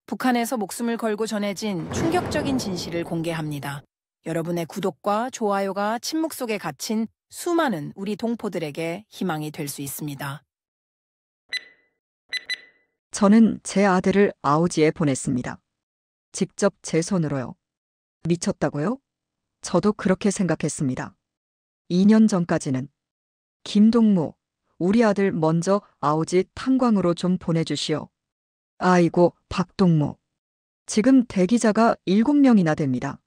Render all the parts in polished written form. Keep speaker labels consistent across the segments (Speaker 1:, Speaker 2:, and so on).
Speaker 1: 북한에서 목숨을 걸고 전해진 충격적인 진실을 공개합니다. 여러분의 구독과 좋아요가 침묵 속에 갇힌 수많은 우리 동포들에게 희망이 될 수 있습니다.
Speaker 2: 저는 제 아들을 아우지에 보냈습니다. 직접 제 손으로요. 미쳤다고요? 저도 그렇게 생각했습니다. 2년 전까지는 김동무, 우리 아들 먼저 아우지 탄광으로 좀 보내주시오. 아이고, 박동무. 지금 대기자가 7명이나 됩니다.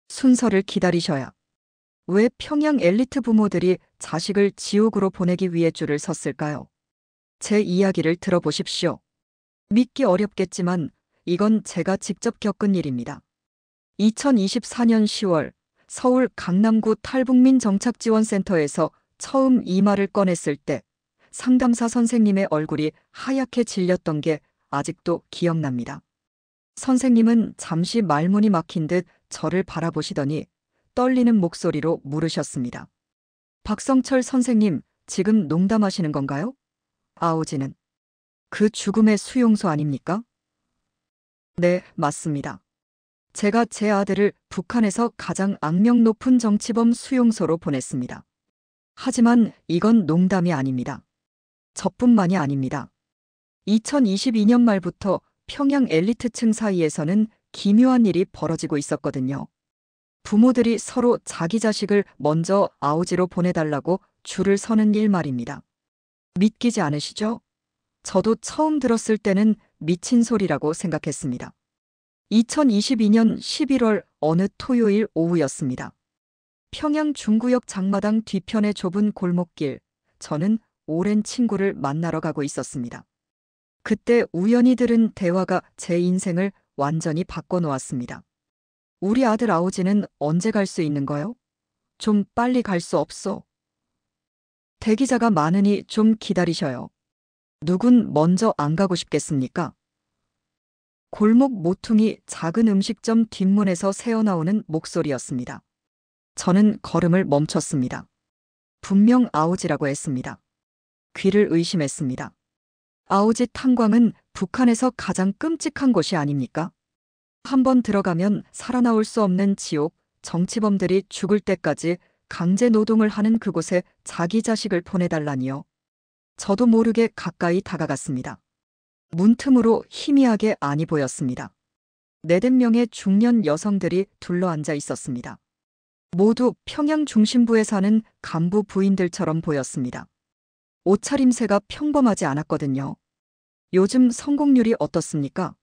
Speaker 2: 순서를 기다리셔야. 왜 평양 엘리트 부모들이 자식을 지옥으로 보내기 위해 줄을 섰을까요? 제 이야기를 들어보십시오. 믿기 어렵겠지만 이건 제가 직접 겪은 일입니다. 2024년 10월 서울 강남구 탈북민 정착지원센터에서 처음 이 말을 꺼냈을 때 상담사 선생님의 얼굴이 하얗게 질렸던 게 아직도 기억납니다. 선생님은 잠시 말문이 막힌 듯 저를 바라보시더니 떨리는 목소리로 물으셨습니다. 박성철 선생님, 지금 농담하시는 건가요? 아우지는 그 죽음의 수용소 아닙니까? 네, 맞습니다. 제가 제 아들을 북한에서 가장 악명 높은 정치범 수용소로 보냈습니다. 하지만 이건 농담이 아닙니다. 저뿐만이 아닙니다. 2022년 말부터 평양 엘리트층 사이에서는 기묘한 일이 벌어지고 있었거든요. 부모들이 서로 자기 자식을 먼저 아우지로 보내달라고 줄을 서는 일 말입니다. 믿기지 않으시죠? 저도 처음 들었을 때는 미친 소리라고 생각했습니다. 2022년 11월 어느 토요일 오후였습니다. 평양 중구역 장마당 뒤편의 좁은 골목길, 저는 오랜 친구를 만나러 가고 있었습니다. 그때 우연히 들은 대화가 제 인생을 완전히 바꿔놓았습니다. 우리 아들 아우지는 언제 갈 수 있는 거요? 좀 빨리 갈 수 없어. 대기자가 많으니 좀 기다리셔요. 누군 먼저 안 가고 싶겠습니까? 골목 모퉁이 작은 음식점 뒷문에서 새어나오는 목소리였습니다. 저는 걸음을 멈췄습니다. 분명 아우지라고 했습니다. 귀를 의심했습니다. 아우지 탄광은 북한에서 가장 끔찍한 곳이 아닙니까? 한번 들어가면 살아나올 수 없는 지옥, 정치범들이 죽을 때까지 강제 노동을 하는 그곳에 자기 자식을 보내달라니요. 저도 모르게 가까이 다가갔습니다. 문틈으로 희미하게 안이 보였습니다. 4~5명의 중년 여성들이 둘러앉아 있었습니다. 모두 평양 중심부에 사는 간부 부인들처럼 보였습니다. 옷차림새가 평범하지 않았거든요. 요즘 성공률이 어떻습니까?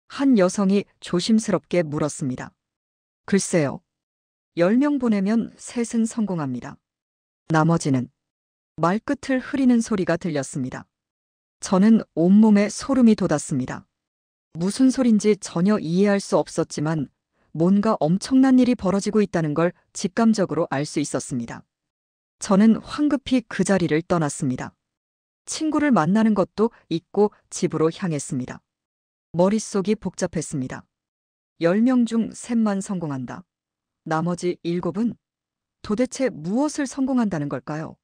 Speaker 2: 한 여성이 조심스럽게 물었습니다. 글쎄요. 10명 보내면 3은 성공합니다. 나머지는 말끝을 흐리는 소리가 들렸습니다. 저는 온몸에 소름이 돋았습니다. 무슨 소린지 전혀 이해할 수 없었지만 뭔가 엄청난 일이 벌어지고 있다는 걸 직감적으로 알 수 있었습니다. 저는 황급히 그 자리를 떠났습니다. 친구를 만나는 것도 잊고 집으로 향했습니다. 머릿속이 복잡했습니다. 10명 중 3만 성공한다. 나머지 7은 도대체 무엇을 성공한다는 걸까요?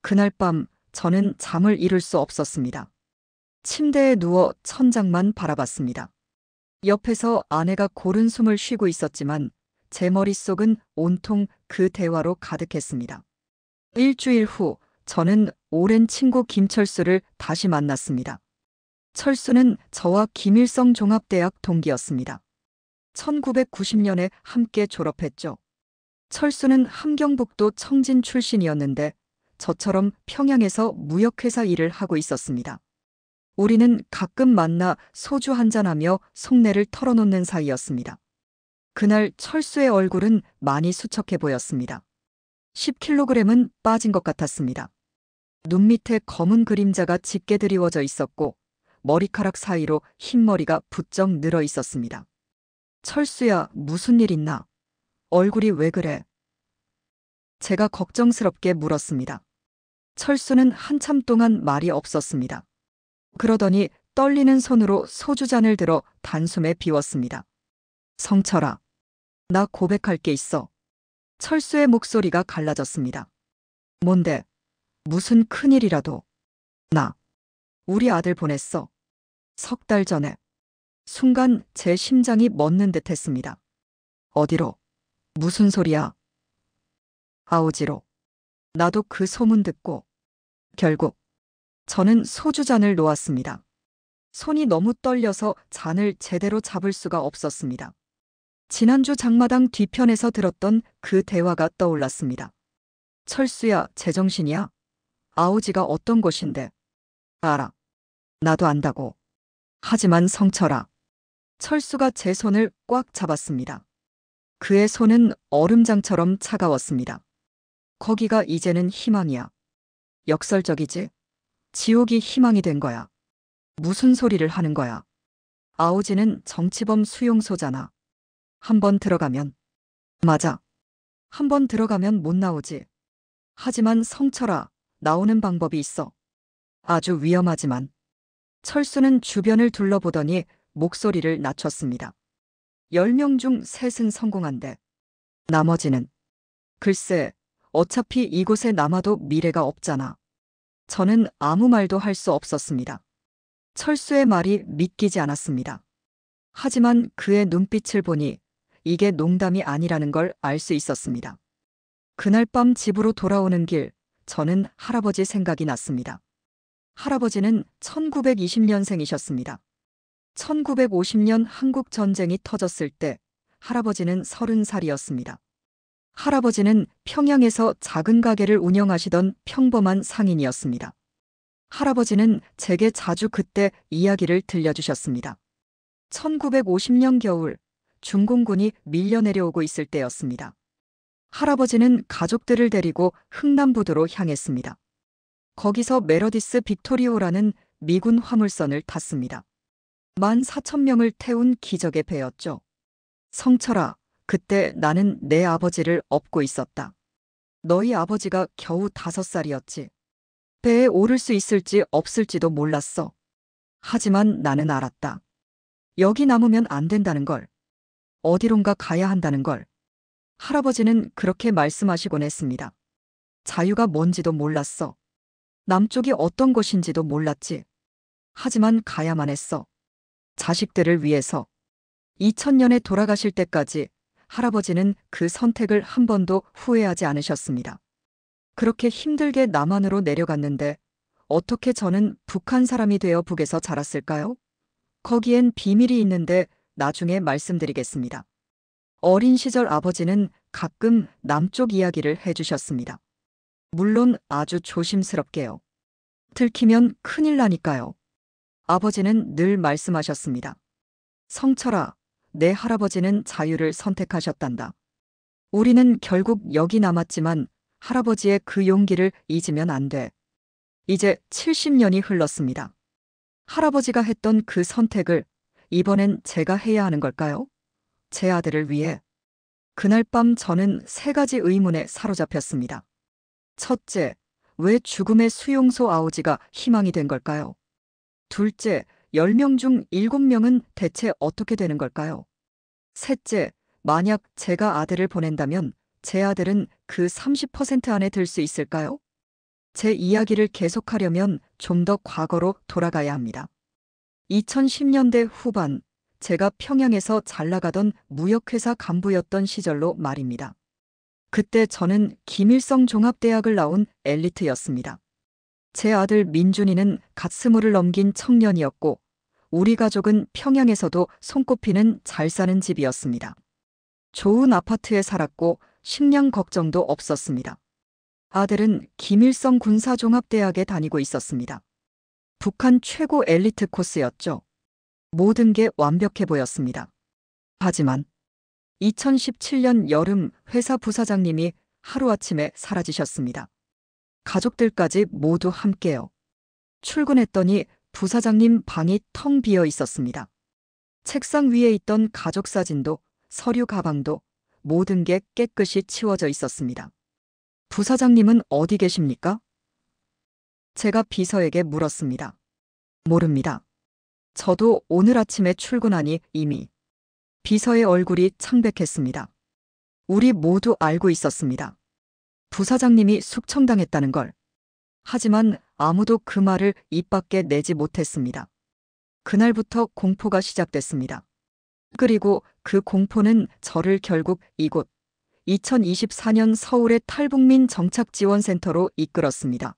Speaker 2: 그날 밤 저는 잠을 이룰 수 없었습니다. 침대에 누워 천장만 바라봤습니다. 옆에서 아내가 고른 숨을 쉬고 있었지만 제 머릿속은 온통 그 대화로 가득했습니다. 일주일 후 저는 오랜 친구 김철수를 다시 만났습니다. 철수는 저와 김일성 종합대학 동기였습니다. 1990년에 함께 졸업했죠. 철수는 함경북도 청진 출신이었는데 저처럼 평양에서 무역회사 일을 하고 있었습니다. 우리는 가끔 만나 소주 한잔하며 속내를 털어놓는 사이였습니다. 그날 철수의 얼굴은 많이 수척해 보였습니다. 10kg은 빠진 것 같았습니다. 눈 밑에 검은 그림자가 짙게 드리워져 있었고 머리카락 사이로 흰머리가 부쩍 늘어 있었습니다. 철수야, 무슨 일 있나? 얼굴이 왜 그래? 제가 걱정스럽게 물었습니다. 철수는 한참 동안 말이 없었습니다. 그러더니 떨리는 손으로 소주잔을 들어 단숨에 비웠습니다. 성철아, 나 고백할 게 있어. 철수의 목소리가 갈라졌습니다. 뭔데? 무슨 큰일이라도. 나 우리 아들 보냈어. 3달 전에. 순간 제 심장이 멎는 듯 했습니다. 어디로? 무슨 소리야? 아우지로. 나도 그 소문 듣고 결국 저는 소주잔을 놓았습니다. 손이 너무 떨려서 잔을 제대로 잡을 수가 없었습니다. 지난주 장마당 뒤편에서 들었던 그 대화가 떠올랐습니다. 철수야, 제정신이야? 아우지가 어떤 곳인데? 알아. 나도 안다고. 하지만 성철아. 철수가 제 손을 꽉 잡았습니다. 그의 손은 얼음장처럼 차가웠습니다. 거기가 이제는 희망이야. 역설적이지? 지옥이 희망이 된 거야. 무슨 소리를 하는 거야? 아우지는 정치범 수용소잖아. 한 번 들어가면. 맞아. 한 번 들어가면 못 나오지. 하지만 성철아, 나오는 방법이 있어. 아주 위험하지만. 철수는 주변을 둘러보더니 목소리를 낮췄습니다. 10명 중 3은 성공한대. 나머지는. 글쎄, 어차피 이곳에 남아도 미래가 없잖아. 저는 아무 말도 할 수 없었습니다. 철수의 말이 믿기지 않았습니다. 하지만 그의 눈빛을 보니 이게 농담이 아니라는 걸 알 수 있었습니다. 그날 밤 집으로 돌아오는 길, 저는 할아버지 생각이 났습니다. 할아버지는 1920년생이셨습니다. 1950년 한국 전쟁이 터졌을 때 할아버지는 30살이었습니다. 할아버지는 평양에서 작은 가게를 운영하시던 평범한 상인이었습니다. 할아버지는 제게 자주 그때 이야기를 들려주셨습니다. 1950년 겨울, 중공군이 밀려 내려오고 있을 때였습니다. 할아버지는 가족들을 데리고 흥남부두로 향했습니다. 거기서 메러디스 빅토리오라는 미군 화물선을 탔습니다. 14,000명을 태운 기적의 배였죠. 성철아, 그때 나는 내 아버지를 업고 있었다. 너희 아버지가 겨우 5살이었지. 배에 오를 수 있을지 없을지도 몰랐어. 하지만 나는 알았다. 여기 남으면 안 된다는 걸. 어디론가 가야 한다는 걸. 할아버지는 그렇게 말씀하시곤 했습니다. 자유가 뭔지도 몰랐어. 남쪽이 어떤 곳인지도 몰랐지. 하지만 가야만 했어. 자식들을 위해서. 2000년에 돌아가실 때까지 할아버지는 그 선택을 한 번도 후회하지 않으셨습니다. 그렇게 힘들게 남한으로 내려갔는데 어떻게 저는 북한 사람이 되어 북에서 자랐을까요? 거기엔 비밀이 있는데 나중에 말씀드리겠습니다. 어린 시절 아버지는 가끔 남쪽 이야기를 해주셨습니다. 물론 아주 조심스럽게요. 들키면 큰일 나니까요. 아버지는 늘 말씀하셨습니다. 성철아, 내 할아버지는 자유를 선택하셨단다. 우리는 결국 여기 남았지만 할아버지의 그 용기를 잊으면 안 돼. 이제 70년이 흘렀습니다. 할아버지가 했던 그 선택을 이번엔 제가 해야 하는 걸까요? 제 아들을 위해. 그날 밤 저는 3가지 의문에 사로잡혔습니다. 첫째, 왜 죽음의 수용소 아우지가 희망이 된 걸까요? 둘째, 10명 중 7명은 대체 어떻게 되는 걸까요? 셋째, 만약 제가 아들을 보낸다면 제 아들은 그 30% 안에 들 수 있을까요? 제 이야기를 계속하려면 좀 더 과거로 돌아가야 합니다. 2010년대 후반, 제가 평양에서 잘 나가던 무역회사 간부였던 시절로 말입니다. 그때 저는 김일성 종합대학을 나온 엘리트였습니다. 제 아들 민준이는 갓 20을 넘긴 청년이었고 우리 가족은 평양에서도 손꼽히는 잘 사는 집이었습니다. 좋은 아파트에 살았고 식량 걱정도 없었습니다. 아들은 김일성 군사종합대학에 다니고 있었습니다. 북한 최고 엘리트 코스였죠. 모든 게 완벽해 보였습니다. 하지만 2017년 여름 회사 부사장님이 하루아침에 사라지셨습니다. 가족들까지 모두 함께요. 출근했더니 부사장님 방이 텅 비어 있었습니다. 책상 위에 있던 가족 사진도 서류 가방도 모든 게 깨끗이 치워져 있었습니다. 부사장님은 어디 계십니까? 제가 비서에게 물었습니다. 모릅니다. 저도 오늘 아침에 출근하니 이미. 비서의 얼굴이 창백했습니다. 우리 모두 알고 있었습니다. 부사장님이 숙청당했다는 걸. 하지만 아무도 그 말을 입 밖에 내지 못했습니다. 그날부터 공포가 시작됐습니다. 그리고 그 공포는 저를 결국 이곳 2024년 서울의 탈북민 정착지원센터로 이끌었습니다.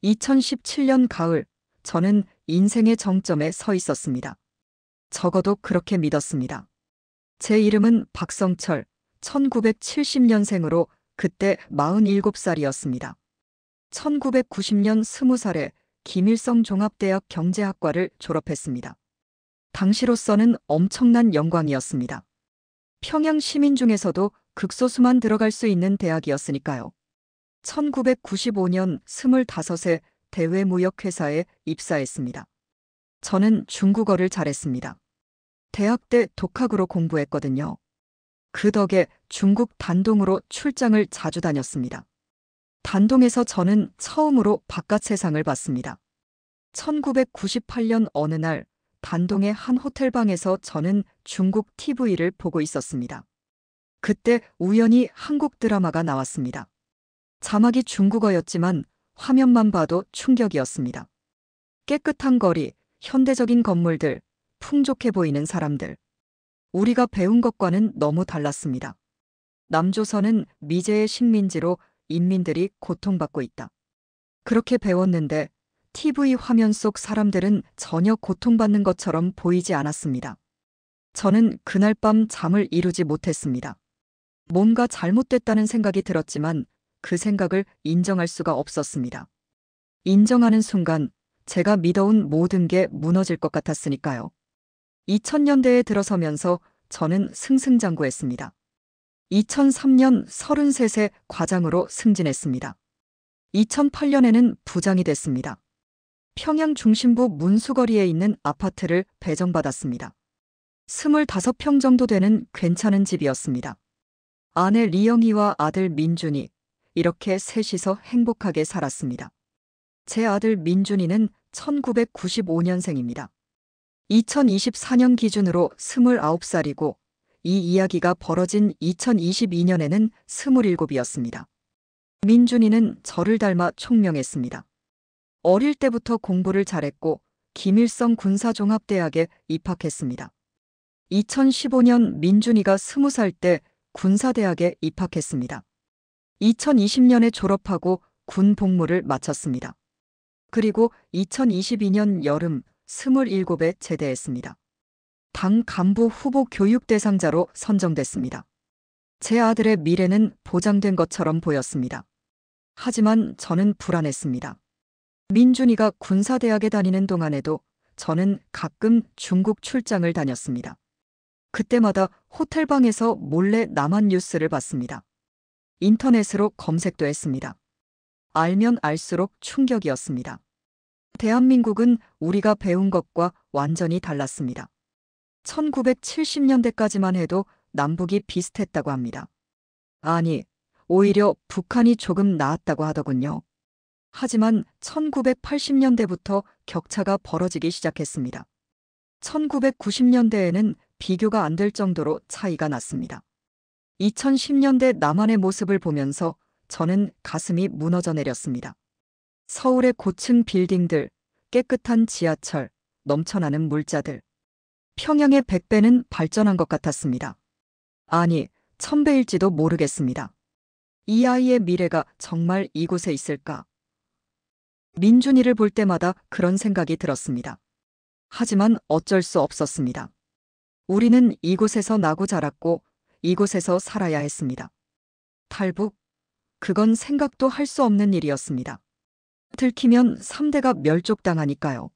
Speaker 2: 2017년 가을, 저는 인생의 정점에 서 있었습니다. 적어도 그렇게 믿었습니다. 제 이름은 박성철, 1970년생으로 그때 47살이었습니다. 1990년 20살에 김일성 종합대학 경제학과를 졸업했습니다. 당시로서는 엄청난 영광이었습니다. 평양 시민 중에서도 극소수만 들어갈 수 있는 대학이었으니까요. 1995년 25세 대외무역회사에 입사했습니다. 저는 중국어를 잘했습니다. 대학 때 독학으로 공부했거든요. 그 덕에 중국 단동으로 출장을 자주 다녔습니다. 단동에서 저는 처음으로 바깥 세상을 봤습니다. 1998년 어느 날 단동의 한 호텔방에서 저는 중국 TV를 보고 있었습니다. 그때 우연히 한국 드라마가 나왔습니다. 자막이 중국어였지만 화면만 봐도 충격이었습니다. 깨끗한 거리, 현대적인 건물들, 풍족해 보이는 사람들. 우리가 배운 것과는 너무 달랐습니다. 남조선은 미제의 식민지로 인민들이 고통받고 있다. 그렇게 배웠는데 TV 화면 속 사람들은 전혀 고통받는 것처럼 보이지 않았습니다. 저는 그날 밤 잠을 이루지 못했습니다. 뭔가 잘못됐다는 생각이 들었지만 그 생각을 인정할 수가 없었습니다. 인정하는 순간 제가 믿어온 모든 게 무너질 것 같았으니까요. 2000년대에 들어서면서 저는 승승장구했습니다. 2003년 33세 과장으로 승진했습니다. 2008년에는 부장이 됐습니다. 평양 중심부 문수거리에 있는 아파트를 배정받았습니다. 25평 정도 되는 괜찮은 집이었습니다. 아내 리영이와 아들 민준이, 이렇게 셋이서 행복하게 살았습니다. 제 아들 민준이는 1995년생입니다. 2024년 기준으로 29살이고 이 이야기가 벌어진 2022년에는 27이었습니다. 민준이는 저를 닮아 총명했습니다. 어릴 때부터 공부를 잘했고 김일성 군사종합대학에 입학했습니다. 2015년 민준이가 20살 때 군사대학에 입학했습니다. 2020년에 졸업하고 군 복무를 마쳤습니다. 그리고 2022년 여름 27에 제대했습니다. 당 간부 후보 교육 대상자로 선정됐습니다. 제 아들의 미래는 보장된 것처럼 보였습니다. 하지만 저는 불안했습니다. 민준이가 군사대학에 다니는 동안에도 저는 가끔 중국 출장을 다녔습니다. 그때마다 호텔방에서 몰래 남한 뉴스를 봤습니다. 인터넷으로 검색도 했습니다. 알면 알수록 충격이었습니다. 대한민국은 우리가 배운 것과 완전히 달랐습니다. 1970년대까지만 해도 남북이 비슷했다고 합니다. 아니, 오히려 북한이 조금 나았다고 하더군요. 하지만 1980년대부터 격차가 벌어지기 시작했습니다. 1990년대에는 비교가 안 될 정도로 차이가 났습니다. 2010년대 남한의 모습을 보면서 저는 가슴이 무너져 내렸습니다. 서울의 고층 빌딩들, 깨끗한 지하철, 넘쳐나는 물자들. 평양의 100배는 발전한 것 같았습니다. 아니, 1000배일지도 모르겠습니다. 이 아이의 미래가 정말 이곳에 있을까? 민준이를 볼 때마다 그런 생각이 들었습니다. 하지만 어쩔 수 없었습니다. 우리는 이곳에서 나고 자랐고 이곳에서 살아야 했습니다. 탈북? 그건 생각도 할 수 없는 일이었습니다. 들키면 3대가 멸족당하니까요.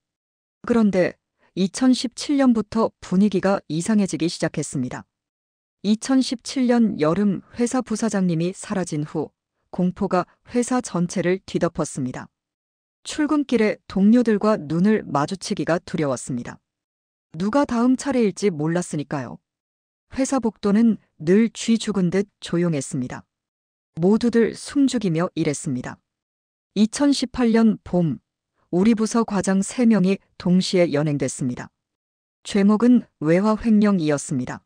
Speaker 2: 그런데 2017년부터 분위기가 이상해지기 시작했습니다. 2017년 여름 회사 부사장님이 사라진 후 공포가 회사 전체를 뒤덮었습니다. 출근길에 동료들과 눈을 마주치기가 두려웠습니다. 누가 다음 차례일지 몰랐으니까요. 회사 복도는 늘 쥐 죽은 듯 조용했습니다. 모두들 숨죽이며 일했습니다. 2018년 봄, 우리 부서 과장 3명이 동시에 연행됐습니다. 죄목은 외화 횡령이었습니다.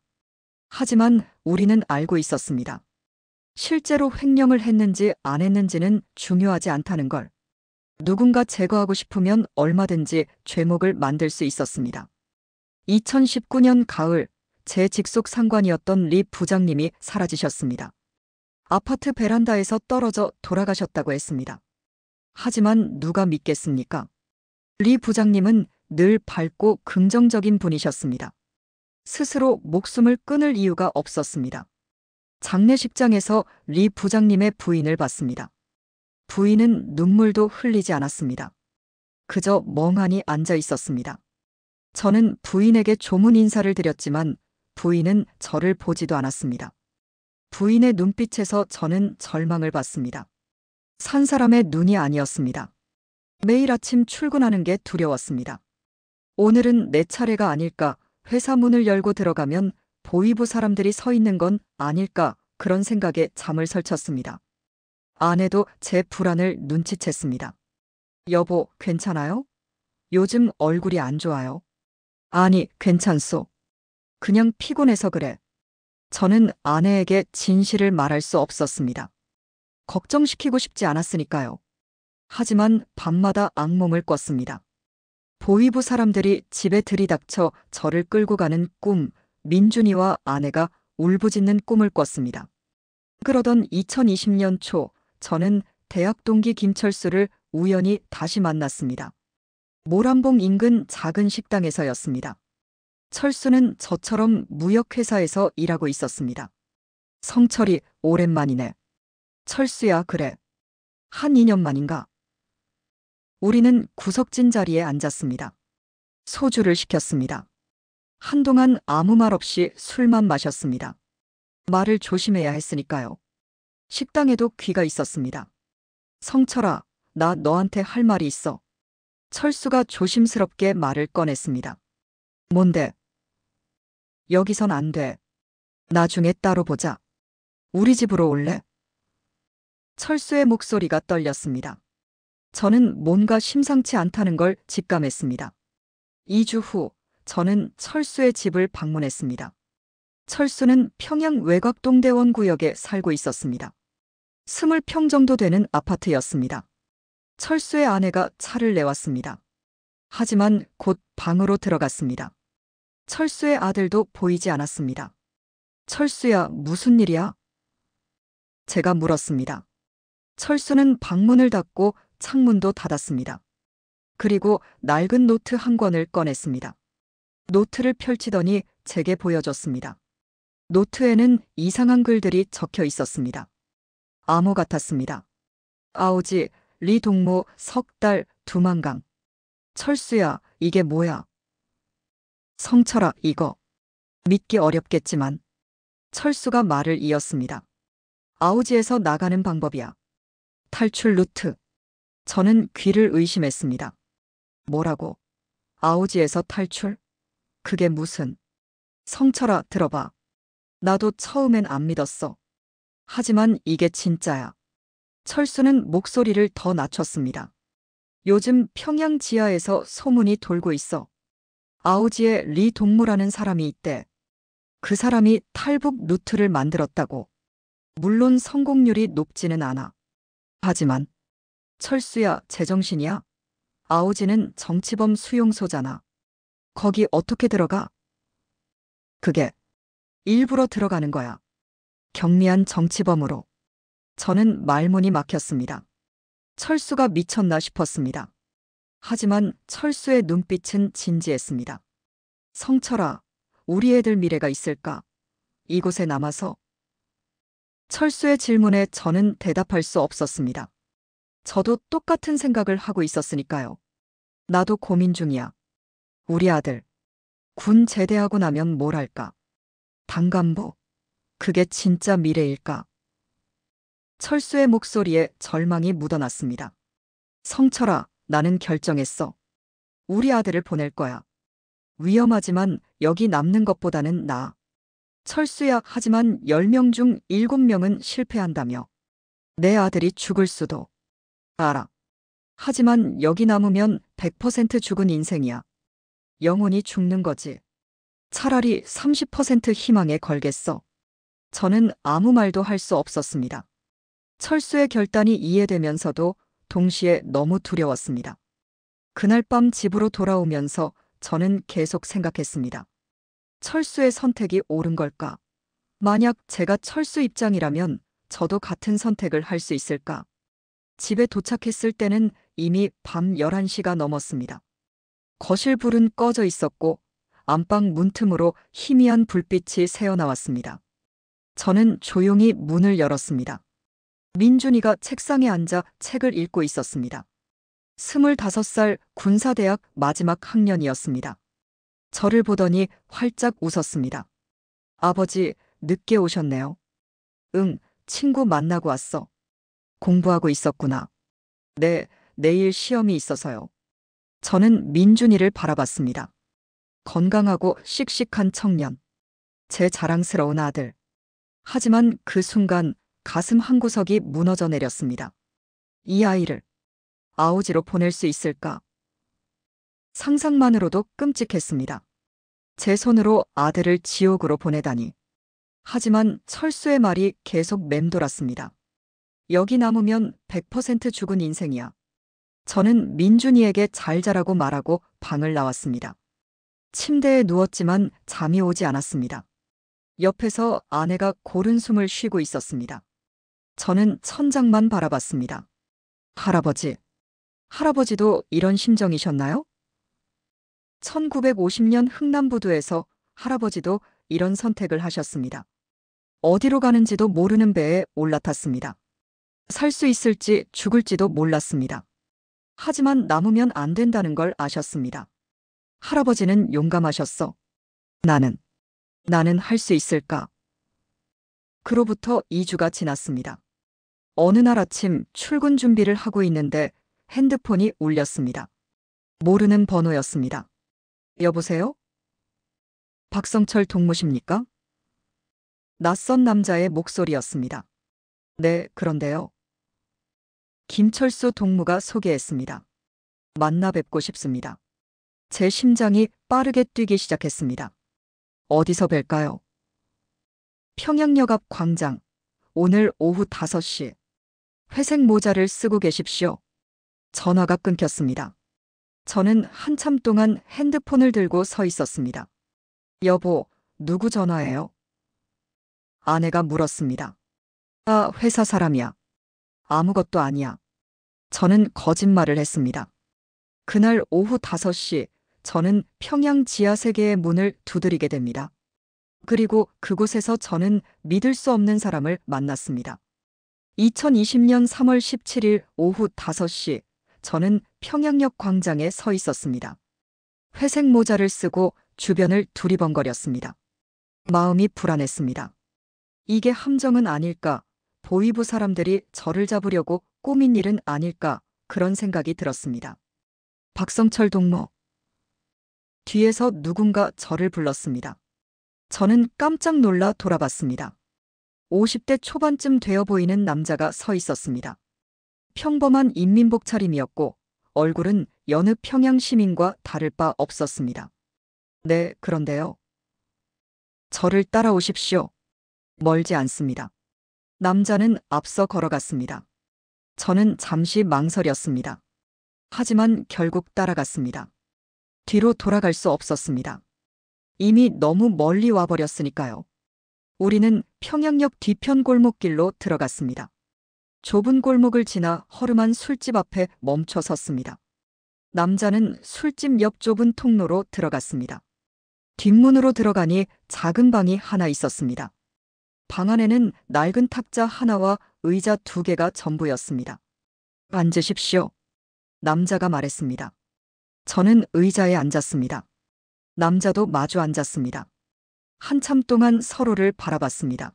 Speaker 2: 하지만 우리는 알고 있었습니다. 실제로 횡령을 했는지 안 했는지는 중요하지 않다는 걸. 누군가 제거하고 싶으면 얼마든지 죄목을 만들 수 있었습니다. 2019년 가을, 제 직속 상관이었던 리 부장님이 사라지셨습니다. 아파트 베란다에서 떨어져 돌아가셨다고 했습니다. 하지만 누가 믿겠습니까? 리 부장님은 늘 밝고 긍정적인 분이셨습니다. 스스로 목숨을 끊을 이유가 없었습니다. 장례식장에서 리 부장님의 부인을 봤습니다. 부인은 눈물도 흘리지 않았습니다. 그저 멍하니 앉아 있었습니다. 저는 부인에게 조문 인사를 드렸지만 부인은 저를 보지도 않았습니다. 부인의 눈빛에서 저는 절망을 봤습니다. 산 사람의 눈이 아니었습니다. 매일 아침 출근하는 게 두려웠습니다. 오늘은 내 차례가 아닐까, 회사 문을 열고 들어가면 보위부 사람들이 서 있는 건 아닐까, 그런 생각에 잠을 설쳤습니다. 아내도 제 불안을 눈치챘습니다. 여보, 괜찮아요? 요즘 얼굴이 안 좋아요. 아니, 괜찮소. 그냥 피곤해서 그래. 저는 아내에게 진실을 말할 수 없었습니다. 걱정시키고 싶지 않았으니까요. 하지만 밤마다 악몽을 꿨습니다. 보위부 사람들이 집에 들이닥쳐 저를 끌고 가는 꿈, 민준이와 아내가 울부짖는 꿈을 꿨습니다. 그러던 2020년 초, 저는 대학 동기 김철수를 우연히 다시 만났습니다. 모란봉 인근 작은 식당에서였습니다. 철수는 저처럼 무역회사에서 일하고 있었습니다. 성철이, 오랜만이네. 철수야, 그래. 한 2년 만인가? 우리는 구석진 자리에 앉았습니다. 소주를 시켰습니다. 한동안 아무 말 없이 술만 마셨습니다. 말을 조심해야 했으니까요. 식당에도 귀가 있었습니다. 성철아, 나 너한테 할 말이 있어. 철수가 조심스럽게 말을 꺼냈습니다. 뭔데? 여기선 안 돼. 나중에 따로 보자. 우리 집으로 올래? 철수의 목소리가 떨렸습니다. 저는 뭔가 심상치 않다는 걸 직감했습니다. 2주 후, 저는 철수의 집을 방문했습니다. 철수는 평양 외곽동대원 구역에 살고 있었습니다. 20평 정도 되는 아파트였습니다. 철수의 아내가 차를 내왔습니다. 하지만 곧 방으로 들어갔습니다. 철수의 아들도 보이지 않았습니다. 철수야, 무슨 일이야? 제가 물었습니다. 철수는 방문을 닫고 창문도 닫았습니다. 그리고 낡은 노트 한 권을 꺼냈습니다. 노트를 펼치더니 제게 보여줬습니다. 노트에는 이상한 글들이 적혀 있었습니다. 암호 같았습니다. 아오지, 리 동무, 석 달, 두만강. 철수야, 이게 뭐야? 성철아, 이거. 믿기 어렵겠지만. 철수가 말을 이었습니다. 아오지에서 나가는 방법이야. 탈출 루트. 저는 귀를 의심했습니다. 뭐라고? 아오지에서 탈출? 그게 무슨? 성철아, 들어봐. 나도 처음엔 안 믿었어. 하지만 이게 진짜야. 철수는 목소리를 더 낮췄습니다. 요즘 평양 지하에서 소문이 돌고 있어. 아오지에 리 동무라는 사람이 있대. 그 사람이 탈북 루트를 만들었다고. 물론 성공률이 높지는 않아. 하지만 철수야, 제정신이야? 아오지는 정치범 수용소잖아. 거기 어떻게 들어가? 그게 일부러 들어가는 거야. 경미한 정치범으로. 저는 말문이 막혔습니다. 철수가 미쳤나 싶었습니다. 하지만 철수의 눈빛은 진지했습니다. 성철아, 우리 애들 미래가 있을까? 이곳에 남아서? 철수의 질문에 저는 대답할 수 없었습니다. 저도 똑같은 생각을 하고 있었으니까요. 나도 고민 중이야. 우리 아들. 군 제대하고 나면 뭘 할까? 단간부. 그게 진짜 미래일까? 철수의 목소리에 절망이 묻어났습니다. 성철아, 나는 결정했어. 우리 아들을 보낼 거야. 위험하지만 여기 남는 것보다는 나아. 철수야, 하지만 10명 중 7명은 실패한다며. 내 아들이 죽을 수도. 알아. 하지만 여기 남으면 100% 죽은 인생이야. 영혼이 죽는 거지. 차라리 30% 희망에 걸겠어. 저는 아무 말도 할 수 없었습니다. 철수의 결단이 이해되면서도 동시에 너무 두려웠습니다. 그날 밤 집으로 돌아오면서 저는 계속 생각했습니다. 철수의 선택이 옳은 걸까? 만약 제가 철수 입장이라면 저도 같은 선택을 할 수 있을까? 집에 도착했을 때는 이미 밤 11시가 넘었습니다. 거실 불은 꺼져 있었고 안방 문틈으로 희미한 불빛이 새어나왔습니다. 저는 조용히 문을 열었습니다. 민준이가 책상에 앉아 책을 읽고 있었습니다. 25살 군사대학 마지막 학년이었습니다. 저를 보더니 활짝 웃었습니다. 아버지, 늦게 오셨네요. 응, 친구 만나고 왔어. 공부하고 있었구나. 네, 내일 시험이 있어서요. 저는 민준이를 바라봤습니다. 건강하고 씩씩한 청년. 제 자랑스러운 아들. 하지만 그 순간 가슴 한구석이 무너져 내렸습니다. 이 아이를 아우지로 보낼 수 있을까? 상상만으로도 끔찍했습니다. 제 손으로 아들을 지옥으로 보내다니. 하지만 철수의 말이 계속 맴돌았습니다. 여기 남으면 100% 죽은 인생이야. 저는 민준이에게 잘 자라고 말하고 방을 나왔습니다. 침대에 누웠지만 잠이 오지 않았습니다. 옆에서 아내가 고른 숨을 쉬고 있었습니다. 저는 천장만 바라봤습니다. 할아버지. 할아버지도 이런 심정이셨나요? 1950년 흥남부두에서 할아버지도 이런 선택을 하셨습니다. 어디로 가는지도 모르는 배에 올라탔습니다. 살 수 있을지 죽을지도 몰랐습니다. 하지만 남으면 안 된다는 걸 아셨습니다. 할아버지는 용감하셨어. 나는 할 수 있을까? 그로부터 2주가 지났습니다. 어느 날 아침 출근 준비를 하고 있는데 핸드폰이 울렸습니다. 모르는 번호였습니다. 여보세요? 박성철 동무십니까? 낯선 남자의 목소리였습니다. 네, 그런데요. 김철수 동무가 소개했습니다. 만나 뵙고 싶습니다. 제 심장이 빠르게 뛰기 시작했습니다. 어디서 뵐까요? 평양역 앞 광장. 오늘 오후 5시. 회색 모자를 쓰고 계십시오. 전화가 끊겼습니다. 저는 한참 동안 핸드폰을 들고 서 있었습니다. 여보, 누구 전화예요? 아내가 물었습니다. 아, 회사 사람이야. 아무것도 아니야. 저는 거짓말을 했습니다. 그날 오후 5시, 저는 평양 지하세계의 문을 두드리게 됩니다. 그리고 그곳에서 저는 믿을 수 없는 사람을 만났습니다. 2020년 3월 17일 오후 5시, 저는 평양역 광장에 서 있었습니다. 회색 모자를 쓰고 주변을 두리번거렸습니다. 마음이 불안했습니다. 이게 함정은 아닐까? 보위부 사람들이 저를 잡으려고 꾸민 일은 아닐까? 그런 생각이 들었습니다. 박성철 동무. 뒤에서 누군가 저를 불렀습니다. 저는 깜짝 놀라 돌아봤습니다. 50대 초반쯤 되어 보이는 남자가 서 있었습니다. 평범한 인민복 차림이었고 얼굴은 여느 평양 시민과 다를 바 없었습니다. 네, 그런데요. 저를 따라오십시오. 멀지 않습니다. 남자는 앞서 걸어갔습니다. 저는 잠시 망설였습니다. 하지만 결국 따라갔습니다. 뒤로 돌아갈 수 없었습니다. 이미 너무 멀리 와버렸으니까요. 우리는 평양역 뒤편 골목길로 들어갔습니다. 좁은 골목을 지나 허름한 술집 앞에 멈춰 섰습니다. 남자는 술집 옆 좁은 통로로 들어갔습니다. 뒷문으로 들어가니 작은 방이 하나 있었습니다. 방 안에는 낡은 탁자 하나와 의자 2개가 전부였습니다. 앉으십시오. 남자가 말했습니다. 저는 의자에 앉았습니다. 남자도 마주 앉았습니다. 한참 동안 서로를 바라봤습니다.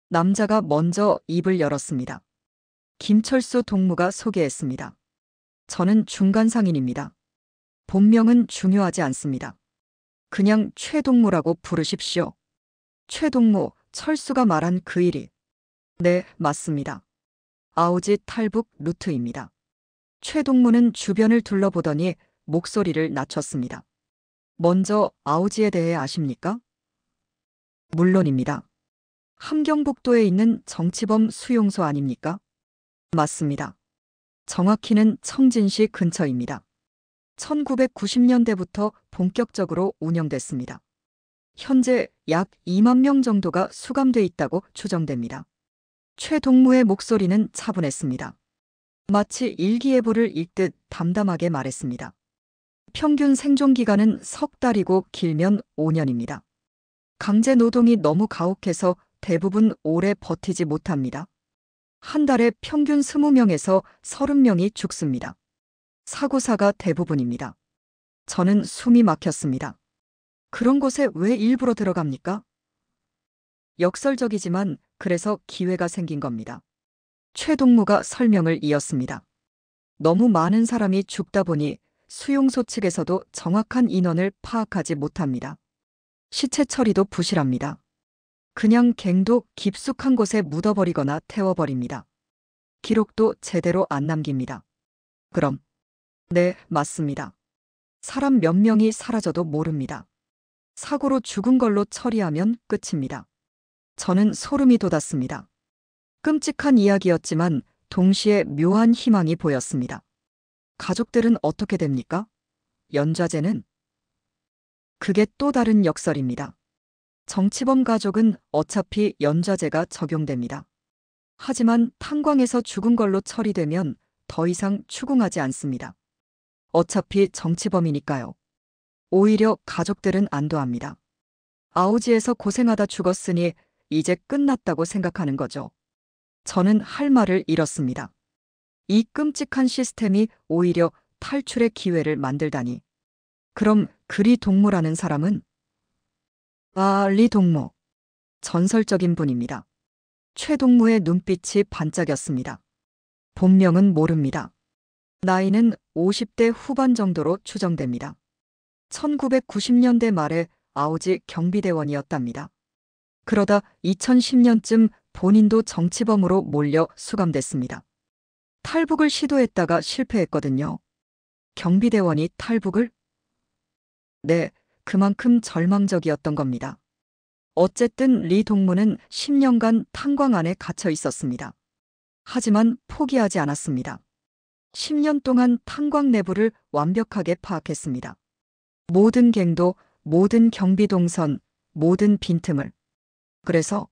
Speaker 2: 남자가 먼저 입을 열었습니다. 김철수 동무가 소개했습니다. 저는 중간상인입니다. 본명은 중요하지 않습니다. 그냥 최동무라고 부르십시오. 최동무, 철수가 말한 그 일이. 네, 맞습니다. 아우지 탈북 루트입니다. 최동무는 주변을 둘러보더니 목소리를 낮췄습니다. 먼저 아우지에 대해 아십니까? 물론입니다. 함경북도에 있는 정치범 수용소 아닙니까? 맞습니다. 정확히는 청진시 근처입니다. 1990년대부터 본격적으로 운영됐습니다. 현재 약 2만 명 정도가 수감돼 있다고 추정됩니다. 최 동무의 목소리는 차분했습니다. 마치 일기예보를 읽듯 담담하게 말했습니다. 평균 생존 기간은 석 달이고 길면 5년입니다. 강제 노동이 너무 가혹해서 대부분 오래 버티지 못합니다. 한 달에 평균 20명에서 30명이 죽습니다. 사고사가 대부분입니다. 저는 숨이 막혔습니다. 그런 곳에 왜 일부러 들어갑니까? 역설적이지만 그래서 기회가 생긴 겁니다. 최 동무가 설명을 이었습니다. 너무 많은 사람이 죽다 보니 수용소 측에서도 정확한 인원을 파악하지 못합니다. 시체 처리도 부실합니다. 그냥 갱도 깊숙한 곳에 묻어버리거나 태워버립니다. 기록도 제대로 안 남깁니다. 그럼, 네, 맞습니다. 사람 몇 명이 사라져도 모릅니다. 사고로 죽은 걸로 처리하면 끝입니다. 저는 소름이 돋았습니다. 끔찍한 이야기였지만 동시에 묘한 희망이 보였습니다. 가족들은 어떻게 됩니까? 연좌제는? 그게 또 다른 역설입니다. 정치범 가족은 어차피 연좌제가 적용됩니다. 하지만 탄광에서 죽은 걸로 처리되면 더 이상 추궁하지 않습니다. 어차피 정치범이니까요. 오히려 가족들은 안도합니다. 아우지에서 고생하다 죽었으니 이제 끝났다고 생각하는 거죠. 저는 할 말을 잃었습니다. 이 끔찍한 시스템이 오히려 탈출의 기회를 만들다니. 그럼 그 리 동무라는 사람은? 리 동무. 전설적인 분입니다. 최 동무의 눈빛이 반짝였습니다. 본명은 모릅니다. 나이는 50대 후반 정도로 추정됩니다. 1990년대 말에 아우지 경비대원이었답니다. 그러다 2010년쯤 본인도 정치범으로 몰려 수감됐습니다. 탈북을 시도했다가 실패했거든요. 경비대원이 탈북을? 네, 그만큼 절망적이었던 겁니다. 어쨌든 리 동무는 10년간 탄광 안에 갇혀 있었습니다. 하지만 포기하지 않았습니다. 10년 동안 탄광 내부를 완벽하게 파악했습니다. 모든 갱도, 모든 경비동선, 모든 빈틈을. 그래서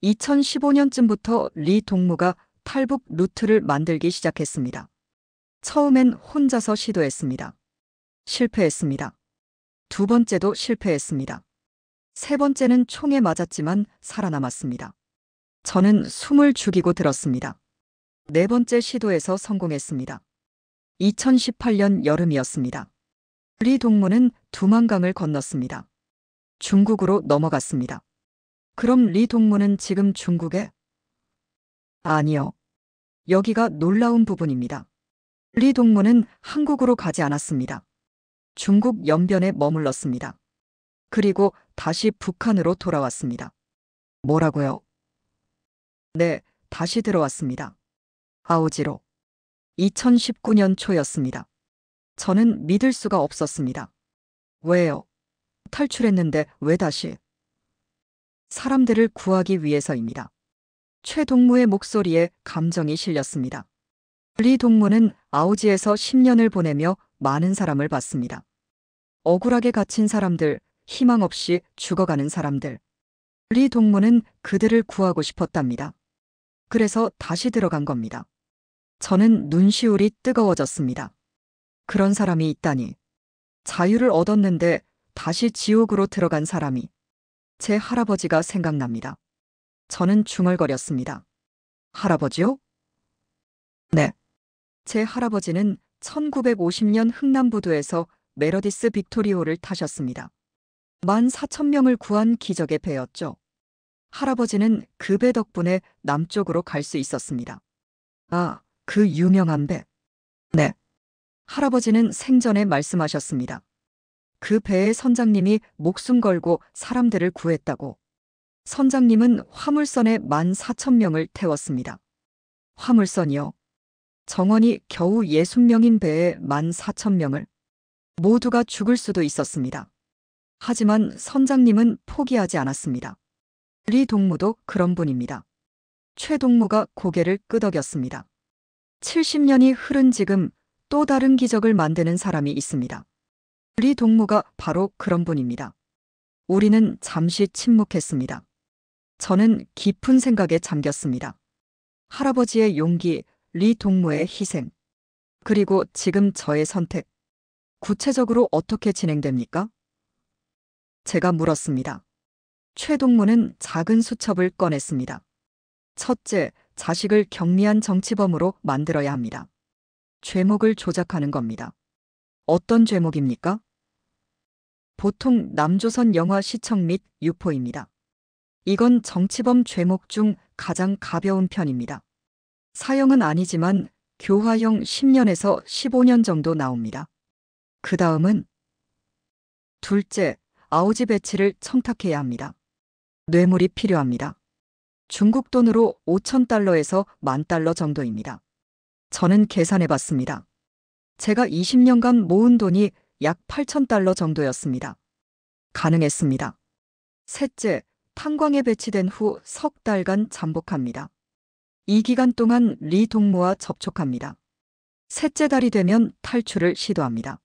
Speaker 2: 2015년쯤부터 리 동무가 탈북 루트를 만들기 시작했습니다. 처음엔 혼자서 시도했습니다. 실패했습니다. 두 번째도 실패했습니다. 세 번째는 총에 맞았지만 살아남았습니다. 저는 숨을 죽이고 들었습니다. 네 번째 시도에서 성공했습니다. 2018년 여름이었습니다. 리 동무는 두만강을 건넜습니다. 중국으로 넘어갔습니다. 그럼 리 동무는 지금 중국에? 아니요. 여기가 놀라운 부분입니다. 리 동무는 한국으로 가지 않았습니다. 중국 연변에 머물렀습니다. 그리고 다시 북한으로 돌아왔습니다. 뭐라고요? 네, 다시 들어왔습니다. 아우지로. 2019년 초였습니다. 저는 믿을 수가 없었습니다. 왜요? 탈출했는데 왜 다시? 사람들을 구하기 위해서입니다. 최 동무의 목소리에 감정이 실렸습니다. 리 동무는 아우지에서 10년을 보내며 많은 사람을 봤습니다. 억울하게 갇힌 사람들, 희망 없이 죽어가는 사람들. 리 동무는 그들을 구하고 싶었답니다. 그래서 다시 들어간 겁니다. 저는 눈시울이 뜨거워졌습니다. 그런 사람이 있다니. 자유를 얻었는데 다시 지옥으로 들어간 사람이. 제 할아버지가 생각납니다. 저는 중얼거렸습니다. 할아버지요? 네. 제 할아버지는 1950년 흥남부두에서 메러디스 빅토리호를 타셨습니다. 14,000명을 구한 기적의 배였죠. 할아버지는 그 배 덕분에 남쪽으로 갈 수 있었습니다. 아, 그 유명한 배. 네. 할아버지는 생전에 말씀하셨습니다. 그 배의 선장님이 목숨 걸고 사람들을 구했다고. 선장님은 화물선에 14,000명을 태웠습니다. 화물선이요. 정원이 겨우 60명인 배에 14,000명을. 모두가 죽을 수도 있었습니다. 하지만 선장님은 포기하지 않았습니다. 리 동무도 그런 분입니다. 최 동무가 고개를 끄덕였습니다. 70년이 흐른 지금 또 다른 기적을 만드는 사람이 있습니다. 리 동무가 바로 그런 분입니다. 우리는 잠시 침묵했습니다. 저는 깊은 생각에 잠겼습니다. 할아버지의 용기, 리 동무의 희생, 그리고 지금 저의 선택. 구체적으로 어떻게 진행됩니까? 제가 물었습니다. 최 동무는 작은 수첩을 꺼냈습니다. 첫째, 자식을 경미한 정치범으로 만들어야 합니다. 죄목을 조작하는 겁니다. 어떤 죄목입니까? 보통 남조선 영화 시청 및 유포입니다. 이건 정치범 죄목 중 가장 가벼운 편입니다. 사형은 아니지만 교화형 10년에서 15년 정도 나옵니다. 그 다음은 둘째, 아오지 배치를 청탁해야 합니다. 뇌물이 필요합니다. 중국 돈으로 5,000달러에서 10,000달러 정도입니다. 저는 계산해 봤습니다. 제가 20년간 모은 돈이 약 8,000달러 정도였습니다. 가능했습니다. 셋째, 탄광에 배치된 후 석 달간 잠복합니다. 이 기간 동안 리 동무와 접촉합니다. 셋째 달이 되면 탈출을 시도합니다.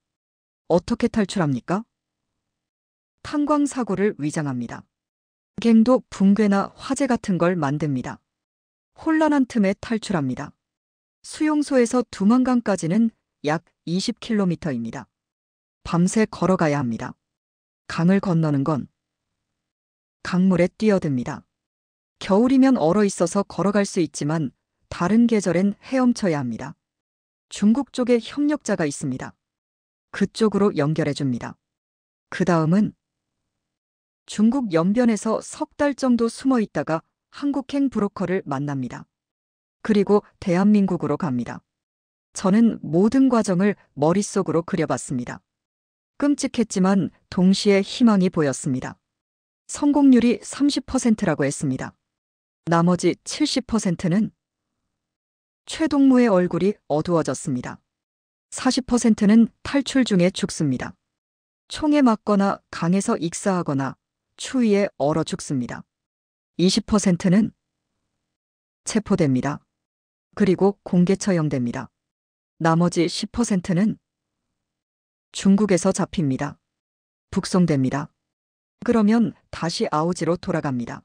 Speaker 2: 어떻게 탈출합니까? 탄광 사고를 위장합니다. 갱도 붕괴나 화재 같은 걸 만듭니다. 혼란한 틈에 탈출합니다. 수용소에서 두만강까지는 약 20km입니다. 밤새 걸어가야 합니다. 강을 건너는 건 강물에 뛰어듭니다. 겨울이면 얼어 있어서 걸어갈 수 있지만 다른 계절엔 헤엄쳐야 합니다. 중국 쪽에 협력자가 있습니다. 그쪽으로 연결해 줍니다. 그 다음은 중국 연변에서 석 달 정도 숨어 있다가 한국행 브로커를 만납니다. 그리고 대한민국으로 갑니다. 저는 모든 과정을 머릿속으로 그려봤습니다. 끔찍했지만 동시에 희망이 보였습니다. 성공률이 30%라고 했습니다. 나머지 70%는 최 동무의 얼굴이 어두워졌습니다. 40%는 탈출 중에 죽습니다. 총에 맞거나 강에서 익사하거나 추위에 얼어 죽습니다. 20%는 체포됩니다. 그리고 공개 처형됩니다. 나머지 10%는 중국에서 잡힙니다. 북송됩니다. 그러면 다시 아오지로 돌아갑니다.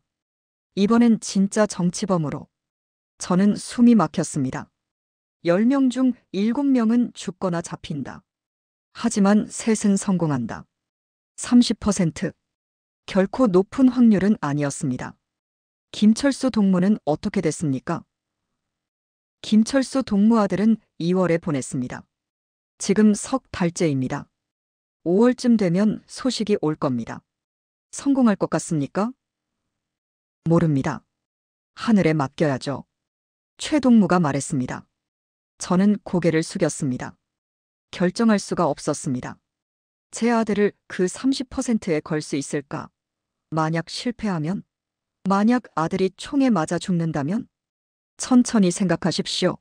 Speaker 2: 이번엔 진짜 정치범으로. 저는 숨이 막혔습니다. 10명 중 7명은 죽거나 잡힌다. 하지만 셋은 성공한다. 30%. 결코 높은 확률은 아니었습니다. 김철수 동무는 어떻게 됐습니까? 김철수 동무 아들은 2월에 보냈습니다. 지금 석 달째입니다. 5월쯤 되면 소식이 올 겁니다. 성공할 것 같습니까? 모릅니다. 하늘에 맡겨야죠. 최 동무가 말했습니다. 저는 고개를 숙였습니다. 결정할 수가 없었습니다. 제 아들을 그 30%에 걸 수 있을까? 만약 실패하면? 만약 아들이 총에 맞아 죽는다면? 천천히 생각하십시오.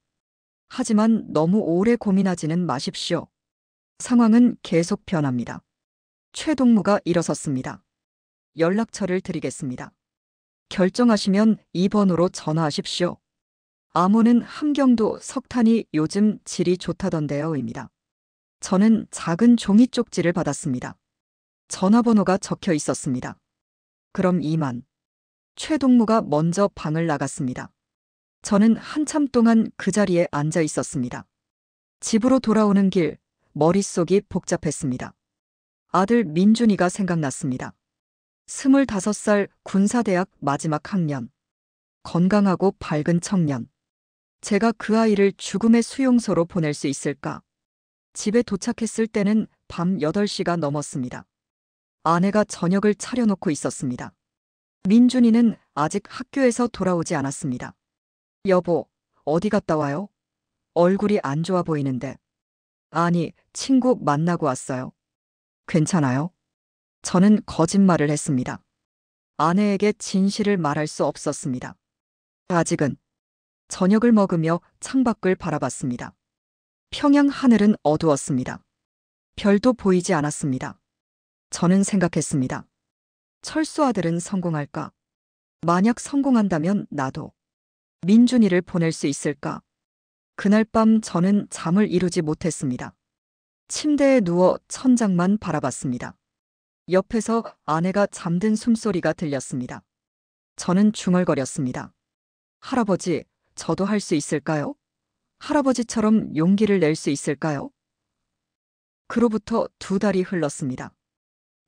Speaker 2: 하지만 너무 오래 고민하지는 마십시오. 상황은 계속 변합니다. 최 동무가 일어섰습니다. 연락처를 드리겠습니다. 결정하시면 2번으로 전화하십시오. 암호는 함경도 석탄이 요즘 질이 좋다던데요입니다. 저는 작은 종이 쪽지를 받았습니다. 전화번호가 적혀 있었습니다. 그럼 이만. 최 동무가 먼저 방을 나갔습니다. 저는 한참 동안 그 자리에 앉아 있었습니다. 집으로 돌아오는 길, 머릿속이 복잡했습니다. 아들 민준이가 생각났습니다. 25살 군사대학 마지막 학년. 건강하고 밝은 청년. 제가 그 아이를 죽음의 수용소로 보낼 수 있을까? 집에 도착했을 때는 밤 8시가 넘었습니다. 아내가 저녁을 차려놓고 있었습니다. 민준이는 아직 학교에서 돌아오지 않았습니다. 여보, 어디 갔다 와요? 얼굴이 안 좋아 보이는데. 아니, 친구 만나고 왔어요. 괜찮아요? 저는 거짓말을 했습니다. 아내에게 진실을 말할 수 없었습니다. 아직은. 저녁을 먹으며 창밖을 바라봤습니다. 평양 하늘은 어두웠습니다. 별도 보이지 않았습니다. 저는 생각했습니다. 철수 아들은 성공할까? 만약 성공한다면 나도 민준이를 보낼 수 있을까? 그날 밤 저는 잠을 이루지 못했습니다. 침대에 누워 천장만 바라봤습니다. 옆에서 아내가 잠든 숨소리가 들렸습니다. 저는 중얼거렸습니다. 할아버지, 저도 할 수 있을까요? 할아버지처럼 용기를 낼 수 있을까요? 그로부터 2달이 흘렀습니다.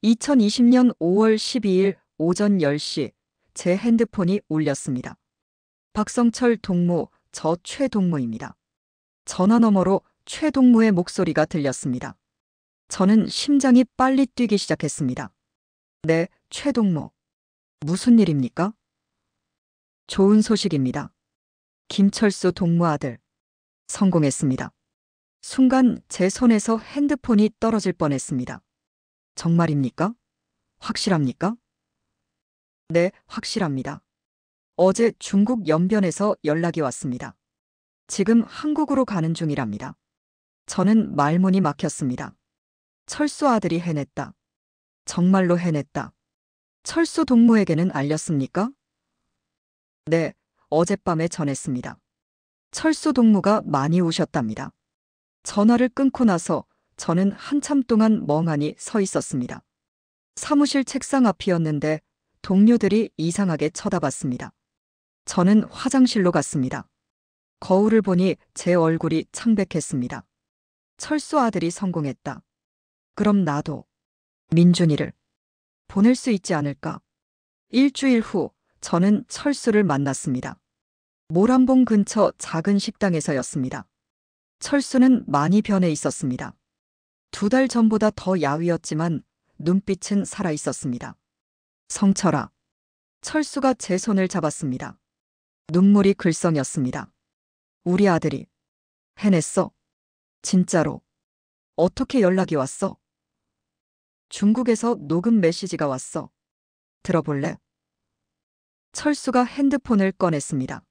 Speaker 2: 2020년 5월 12일 오전 10시 제 핸드폰이 울렸습니다. 박성철 동무, 저 최동무입니다. 전화 너머로 최동무의 목소리가 들렸습니다. 저는 심장이 빨리 뛰기 시작했습니다. 네, 최동무. 무슨 일입니까? 좋은 소식입니다. 김철수 동무 아들. 성공했습니다. 순간 제 손에서 핸드폰이 떨어질 뻔했습니다. 정말입니까? 확실합니까? 네, 확실합니다. 어제 중국 연변에서 연락이 왔습니다. 지금 한국으로 가는 중이랍니다. 저는 말문이 막혔습니다. 철수 아들이 해냈다. 정말로 해냈다. 철수 동무에게는 알렸습니까? 네, 어젯밤에 전했습니다. 철수 동무가 많이 우셨답니다. 전화를 끊고 나서 저는 한참 동안 멍하니 서 있었습니다. 사무실 책상 앞이었는데 동료들이 이상하게 쳐다봤습니다. 저는 화장실로 갔습니다. 거울을 보니 제 얼굴이 창백했습니다. 철수 아들이 성공했다. 그럼 나도 민준이를 보낼 수 있지 않을까? 일주일 후 저는 철수를 만났습니다. 모란봉 근처 작은 식당에서였습니다. 철수는 많이 변해 있었습니다. 2달 전보다 더 야위었지만 눈빛은 살아 있었습니다. 성철아. 철수가 제 손을 잡았습니다. 눈물이 글썽였습니다. 우리 아들이 해냈어. 진짜로. 어떻게 연락이 왔어? 중국에서 녹음 메시지가 왔어. 들어볼래? 철수가 핸드폰을 꺼냈습니다.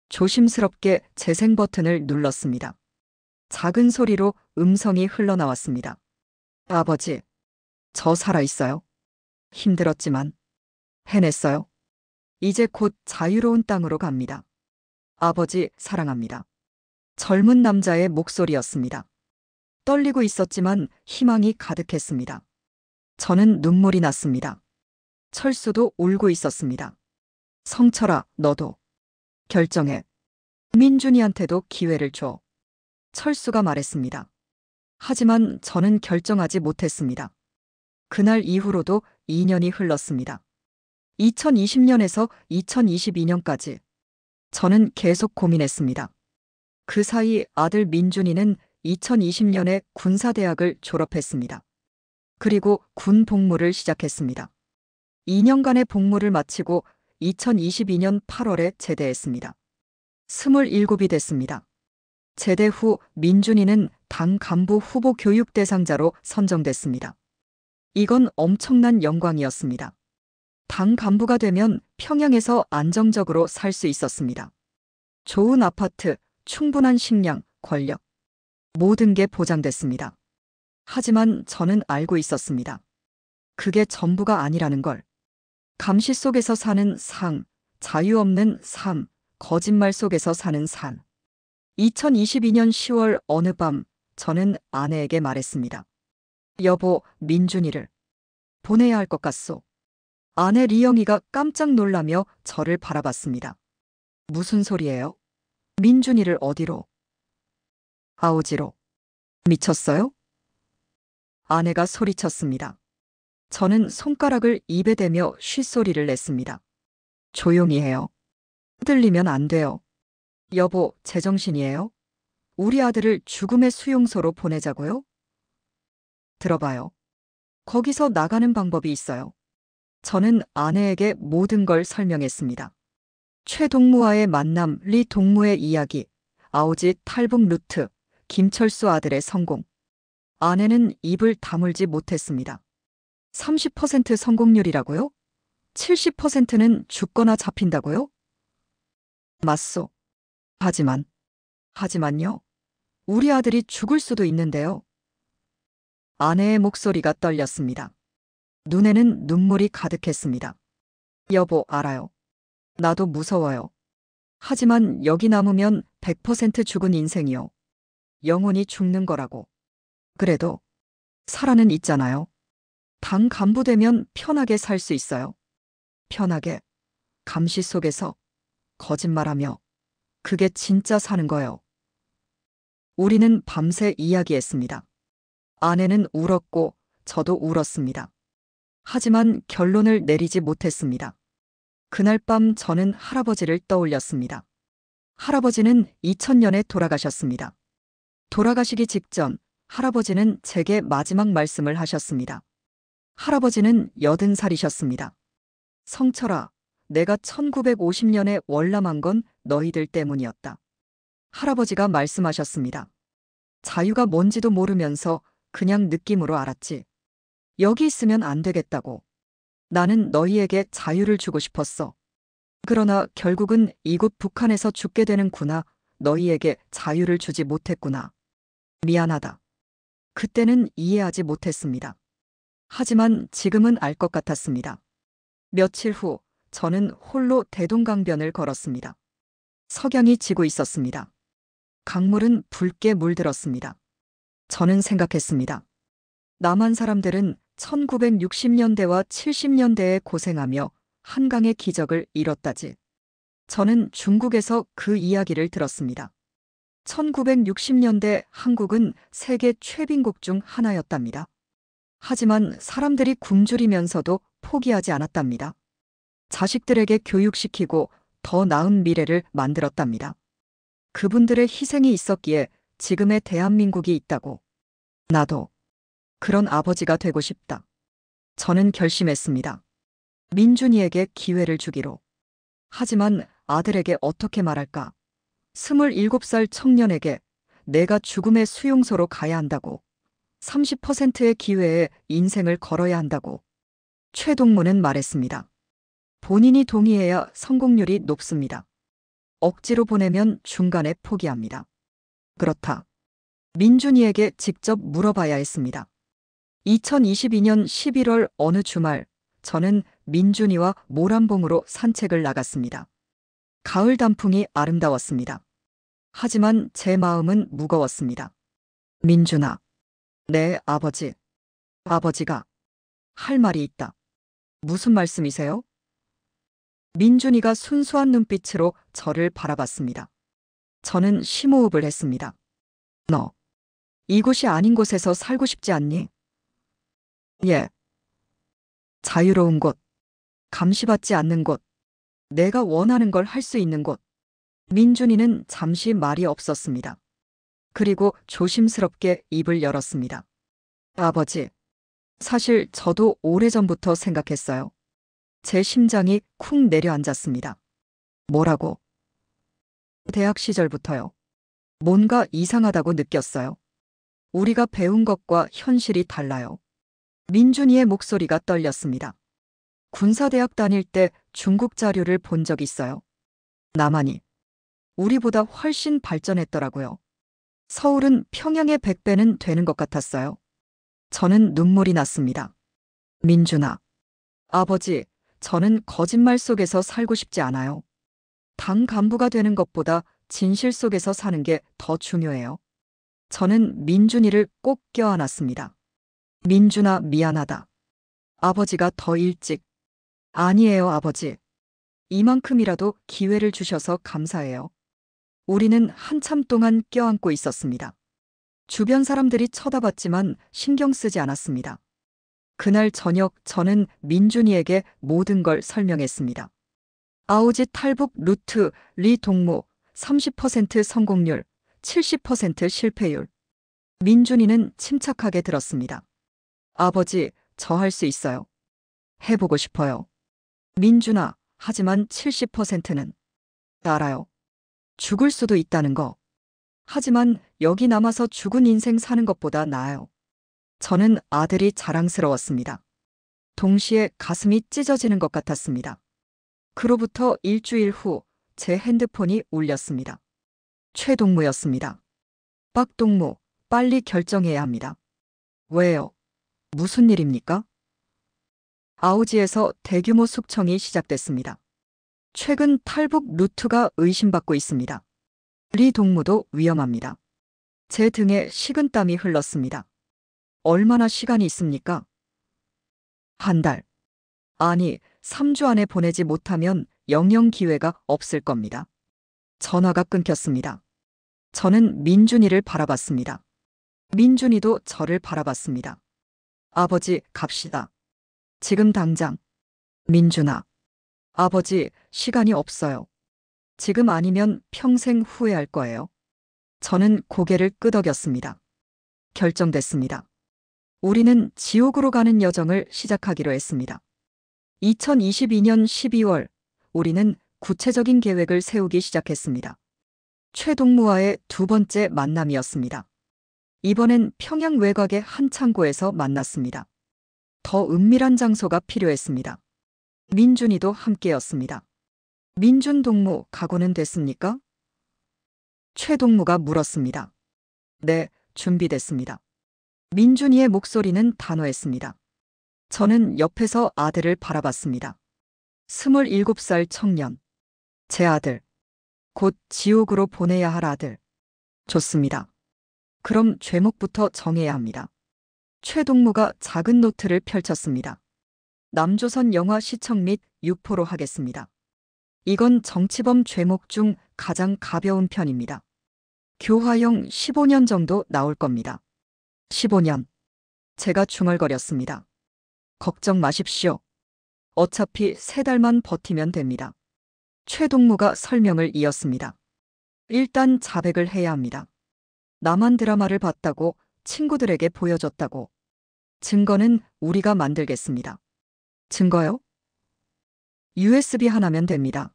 Speaker 2: 조심스럽게 재생 버튼을 눌렀습니다. 작은 소리로 음성이 흘러나왔습니다. 아버지, 저 살아있어요. 힘들었지만 해냈어요. 이제 곧 자유로운 땅으로 갑니다. 아버지, 사랑합니다. 젊은 남자의 목소리였습니다. 떨리고 있었지만 희망이 가득했습니다. 저는 눈물이 났습니다. 철수도 울고 있었습니다. 성철아, 너도 결정해. 민준이한테도 기회를 줘. 철수가 말했습니다. 하지만 저는 결정하지 못했습니다. 그날 이후로도 2년이 흘렀습니다. 2020년에서 2022년까지 저는 계속 고민했습니다. 그 사이 아들 민준이는 2020년에 군사대학을 졸업했습니다. 그리고 군 복무를 시작했습니다. 2년간의 복무를 마치고 2022년 8월에 제대했습니다. 27이 됐습니다. 제대 후 민준이는 당 간부 후보 교육 대상자로 선정됐습니다. 이건 엄청난 영광이었습니다. 당 간부가 되면 평양에서 안정적으로 살 수 있었습니다. 좋은 아파트, 충분한 식량, 권력. 모든 게 보장됐습니다. 하지만 저는 알고 있었습니다. 그게 전부가 아니라는 걸. 감시 속에서 사는 상, 자유 없는 삶, 거짓말 속에서 사는 산. 2022년 10월 어느 밤 저는 아내에게 말했습니다. 여보, 민준이를 보내야 할 것 같소. 아내 리영이가 깜짝 놀라며 저를 바라봤습니다. 무슨 소리예요? 민준이를 어디로? 아우지로. 미쳤어요? 아내가 소리쳤습니다. 저는 손가락을 입에 대며 쉿소리를 냈습니다. 조용히 해요. 들리면 안 돼요. 여보, 제정신이에요? 우리 아들을 죽음의 수용소로 보내자고요? 들어봐요. 거기서 나가는 방법이 있어요. 저는 아내에게 모든 걸 설명했습니다. 최동무와의 만남, 리 동무의 이야기, 아우지 탈북 루트, 김철수 아들의 성공. 아내는 입을 다물지 못했습니다. 30% 성공률이라고요? 70%는 죽거나 잡힌다고요? 맞소. 하지만요. 우리 아들이 죽을 수도 있는데요. 아내의 목소리가 떨렸습니다. 눈에는 눈물이 가득했습니다. 여보, 알아요. 나도 무서워요. 하지만 여기 남으면 100% 죽은 인생이요. 영원히 죽는 거라고. 그래도 살아는 있잖아요. 당 간부 되면 편하게 살 수 있어요. 편하게. 감시 속에서 거짓말하며. 그게 진짜 사는 거예요. 우리는 밤새 이야기했습니다. 아내는 울었고 저도 울었습니다. 하지만 결론을 내리지 못했습니다. 그날 밤 저는 할아버지를 떠올렸습니다. 할아버지는 2000년에 돌아가셨습니다. 돌아가시기 직전 할아버지는 제게 마지막 말씀을 하셨습니다. 할아버지는 80살이셨습니다. 성철아, 내가 1950년에 월남한 건 너희들 때문이었다. 할아버지가 말씀하셨습니다. 자유가 뭔지도 모르면서 그냥 느낌으로 알았지. 여기 있으면 안 되겠다고. 나는 너희에게 자유를 주고 싶었어. 그러나 결국은 이곳 북한에서 죽게 되는구나. 너희에게 자유를 주지 못했구나. 미안하다. 그때는 이해하지 못했습니다. 하지만 지금은 알 것 같았습니다. 며칠 후 저는 홀로 대동강변을 걸었습니다. 석양이 지고 있었습니다. 강물은 붉게 물들었습니다. 저는 생각했습니다. 남한 사람들은 1960년대와 70년대에 고생하며 한강의 기적을 이뤘다지. 저는 중국에서 그 이야기를 들었습니다. 1960년대 한국은 세계 최빈국 중 하나였답니다. 하지만 사람들이 굶주리면서도 포기하지 않았답니다. 자식들에게 교육시키고 더 나은 미래를 만들었답니다. 그분들의 희생이 있었기에 지금의 대한민국이 있다고. 나도 그런 아버지가 되고 싶다. 저는 결심했습니다. 민준이에게 기회를 주기로. 하지만 아들에게 어떻게 말할까? 27살 청년에게 내가 죽음의 수용소로 가야 한다고. 30%의 기회에 인생을 걸어야 한다고. 최동무는 말했습니다. 본인이 동의해야 성공률이 높습니다. 억지로 보내면 중간에 포기합니다. 그렇다. 민준이에게 직접 물어봐야 했습니다. 2022년 11월 어느 주말, 저는 민준이와 모란봉으로 산책을 나갔습니다. 가을 단풍이 아름다웠습니다. 하지만 제 마음은 무거웠습니다. 민준아, 내 아버지. 아버지가 할 말이 있다. 무슨 말씀이세요? 민준이가 순수한 눈빛으로 저를 바라봤습니다. 저는 심호흡을 했습니다. 너, 이곳이 아닌 곳에서 살고 싶지 않니? 예. 자유로운 곳, 감시받지 않는 곳, 내가 원하는 걸 할 수 있는 곳. 민준이는 잠시 말이 없었습니다. 그리고 조심스럽게 입을 열었습니다. 아버지, 사실 저도 오래전부터 생각했어요. 제 심장이 쿵 내려앉았습니다. 뭐라고? 대학 시절부터요. 뭔가 이상하다고 느꼈어요. 우리가 배운 것과 현실이 달라요. 민준이의 목소리가 떨렸습니다. 군사대학 다닐 때 중국 자료를 본 적 있어요. 나만이. 우리보다 훨씬 발전했더라고요. 서울은 평양의 100배는 되는 것 같았어요. 저는 눈물이 났습니다. 민준아. 아버지, 저는 거짓말 속에서 살고 싶지 않아요. 당 간부가 되는 것보다 진실 속에서 사는 게 더 중요해요. 저는 민준이를 꼭 껴안았습니다. 민준아, 미안하다. 아버지가 더 일찍. 아니에요, 아버지. 이만큼이라도 기회를 주셔서 감사해요. 우리는 한참 동안 껴안고 있었습니다. 주변 사람들이 쳐다봤지만 신경 쓰지 않았습니다. 그날 저녁 저는 민준이에게 모든 걸 설명했습니다. 아우지 탈북 루트, 리 동무, 30% 성공률, 70% 실패율. 민준이는 침착하게 들었습니다. 아버지, 저 할 수 있어요. 해보고 싶어요. 민준아, 하지만 70%는. 알아요. 죽을 수도 있다는 거. 하지만 여기 남아서 죽은 인생 사는 것보다 나아요. 저는 아들이 자랑스러웠습니다. 동시에 가슴이 찢어지는 것 같았습니다. 그로부터 일주일 후 제 핸드폰이 울렸습니다. 최동무였습니다. 빡동무, 빨리 결정해야 합니다. 왜요? 무슨 일입니까? 아우지에서 대규모 숙청이 시작됐습니다. 최근 탈북 루트가 의심받고 있습니다. 리 동무도 위험합니다. 제 등에 식은땀이 흘렀습니다. 얼마나 시간이 있습니까? 한 달. 아니, 3주 안에 보내지 못하면 영영 기회가 없을 겁니다. 전화가 끊겼습니다. 저는 민준이를 바라봤습니다. 민준이도 저를 바라봤습니다. 아버지, 갑시다. 지금 당장. 민준아. 아버지, 시간이 없어요. 지금 아니면 평생 후회할 거예요. 저는 고개를 끄덕였습니다. 결정됐습니다. 우리는 지옥으로 가는 여정을 시작하기로 했습니다. 2022년 12월, 우리는 구체적인 계획을 세우기 시작했습니다. 최동무와의 두 번째 만남이었습니다. 이번엔 평양 외곽의 한 창고에서 만났습니다. 더 은밀한 장소가 필요했습니다. 민준이도 함께였습니다. 민준 동무, 각오는 됐습니까? 최동무가 물었습니다. 네, 준비됐습니다. 민준이의 목소리는 단호했습니다. 저는 옆에서 아들을 바라봤습니다. 27살 청년. 제 아들. 곧 지옥으로 보내야 할 아들. 좋습니다. 그럼 죄목부터 정해야 합니다. 최동무가 작은 노트를 펼쳤습니다. 남조선 영화 시청 및 유포로 하겠습니다. 이건 정치범 죄목 중 가장 가벼운 편입니다. 교화형 15년 정도 나올 겁니다. 15년. 제가 중얼거렸습니다. 걱정 마십시오. 어차피 3달만 버티면 됩니다. 최동무가 설명을 이었습니다. 일단 자백을 해야 합니다. 남한 드라마를 봤다고 친구들에게 보여줬다고. 증거는 우리가 만들겠습니다. 증거요? USB 하나면 됩니다.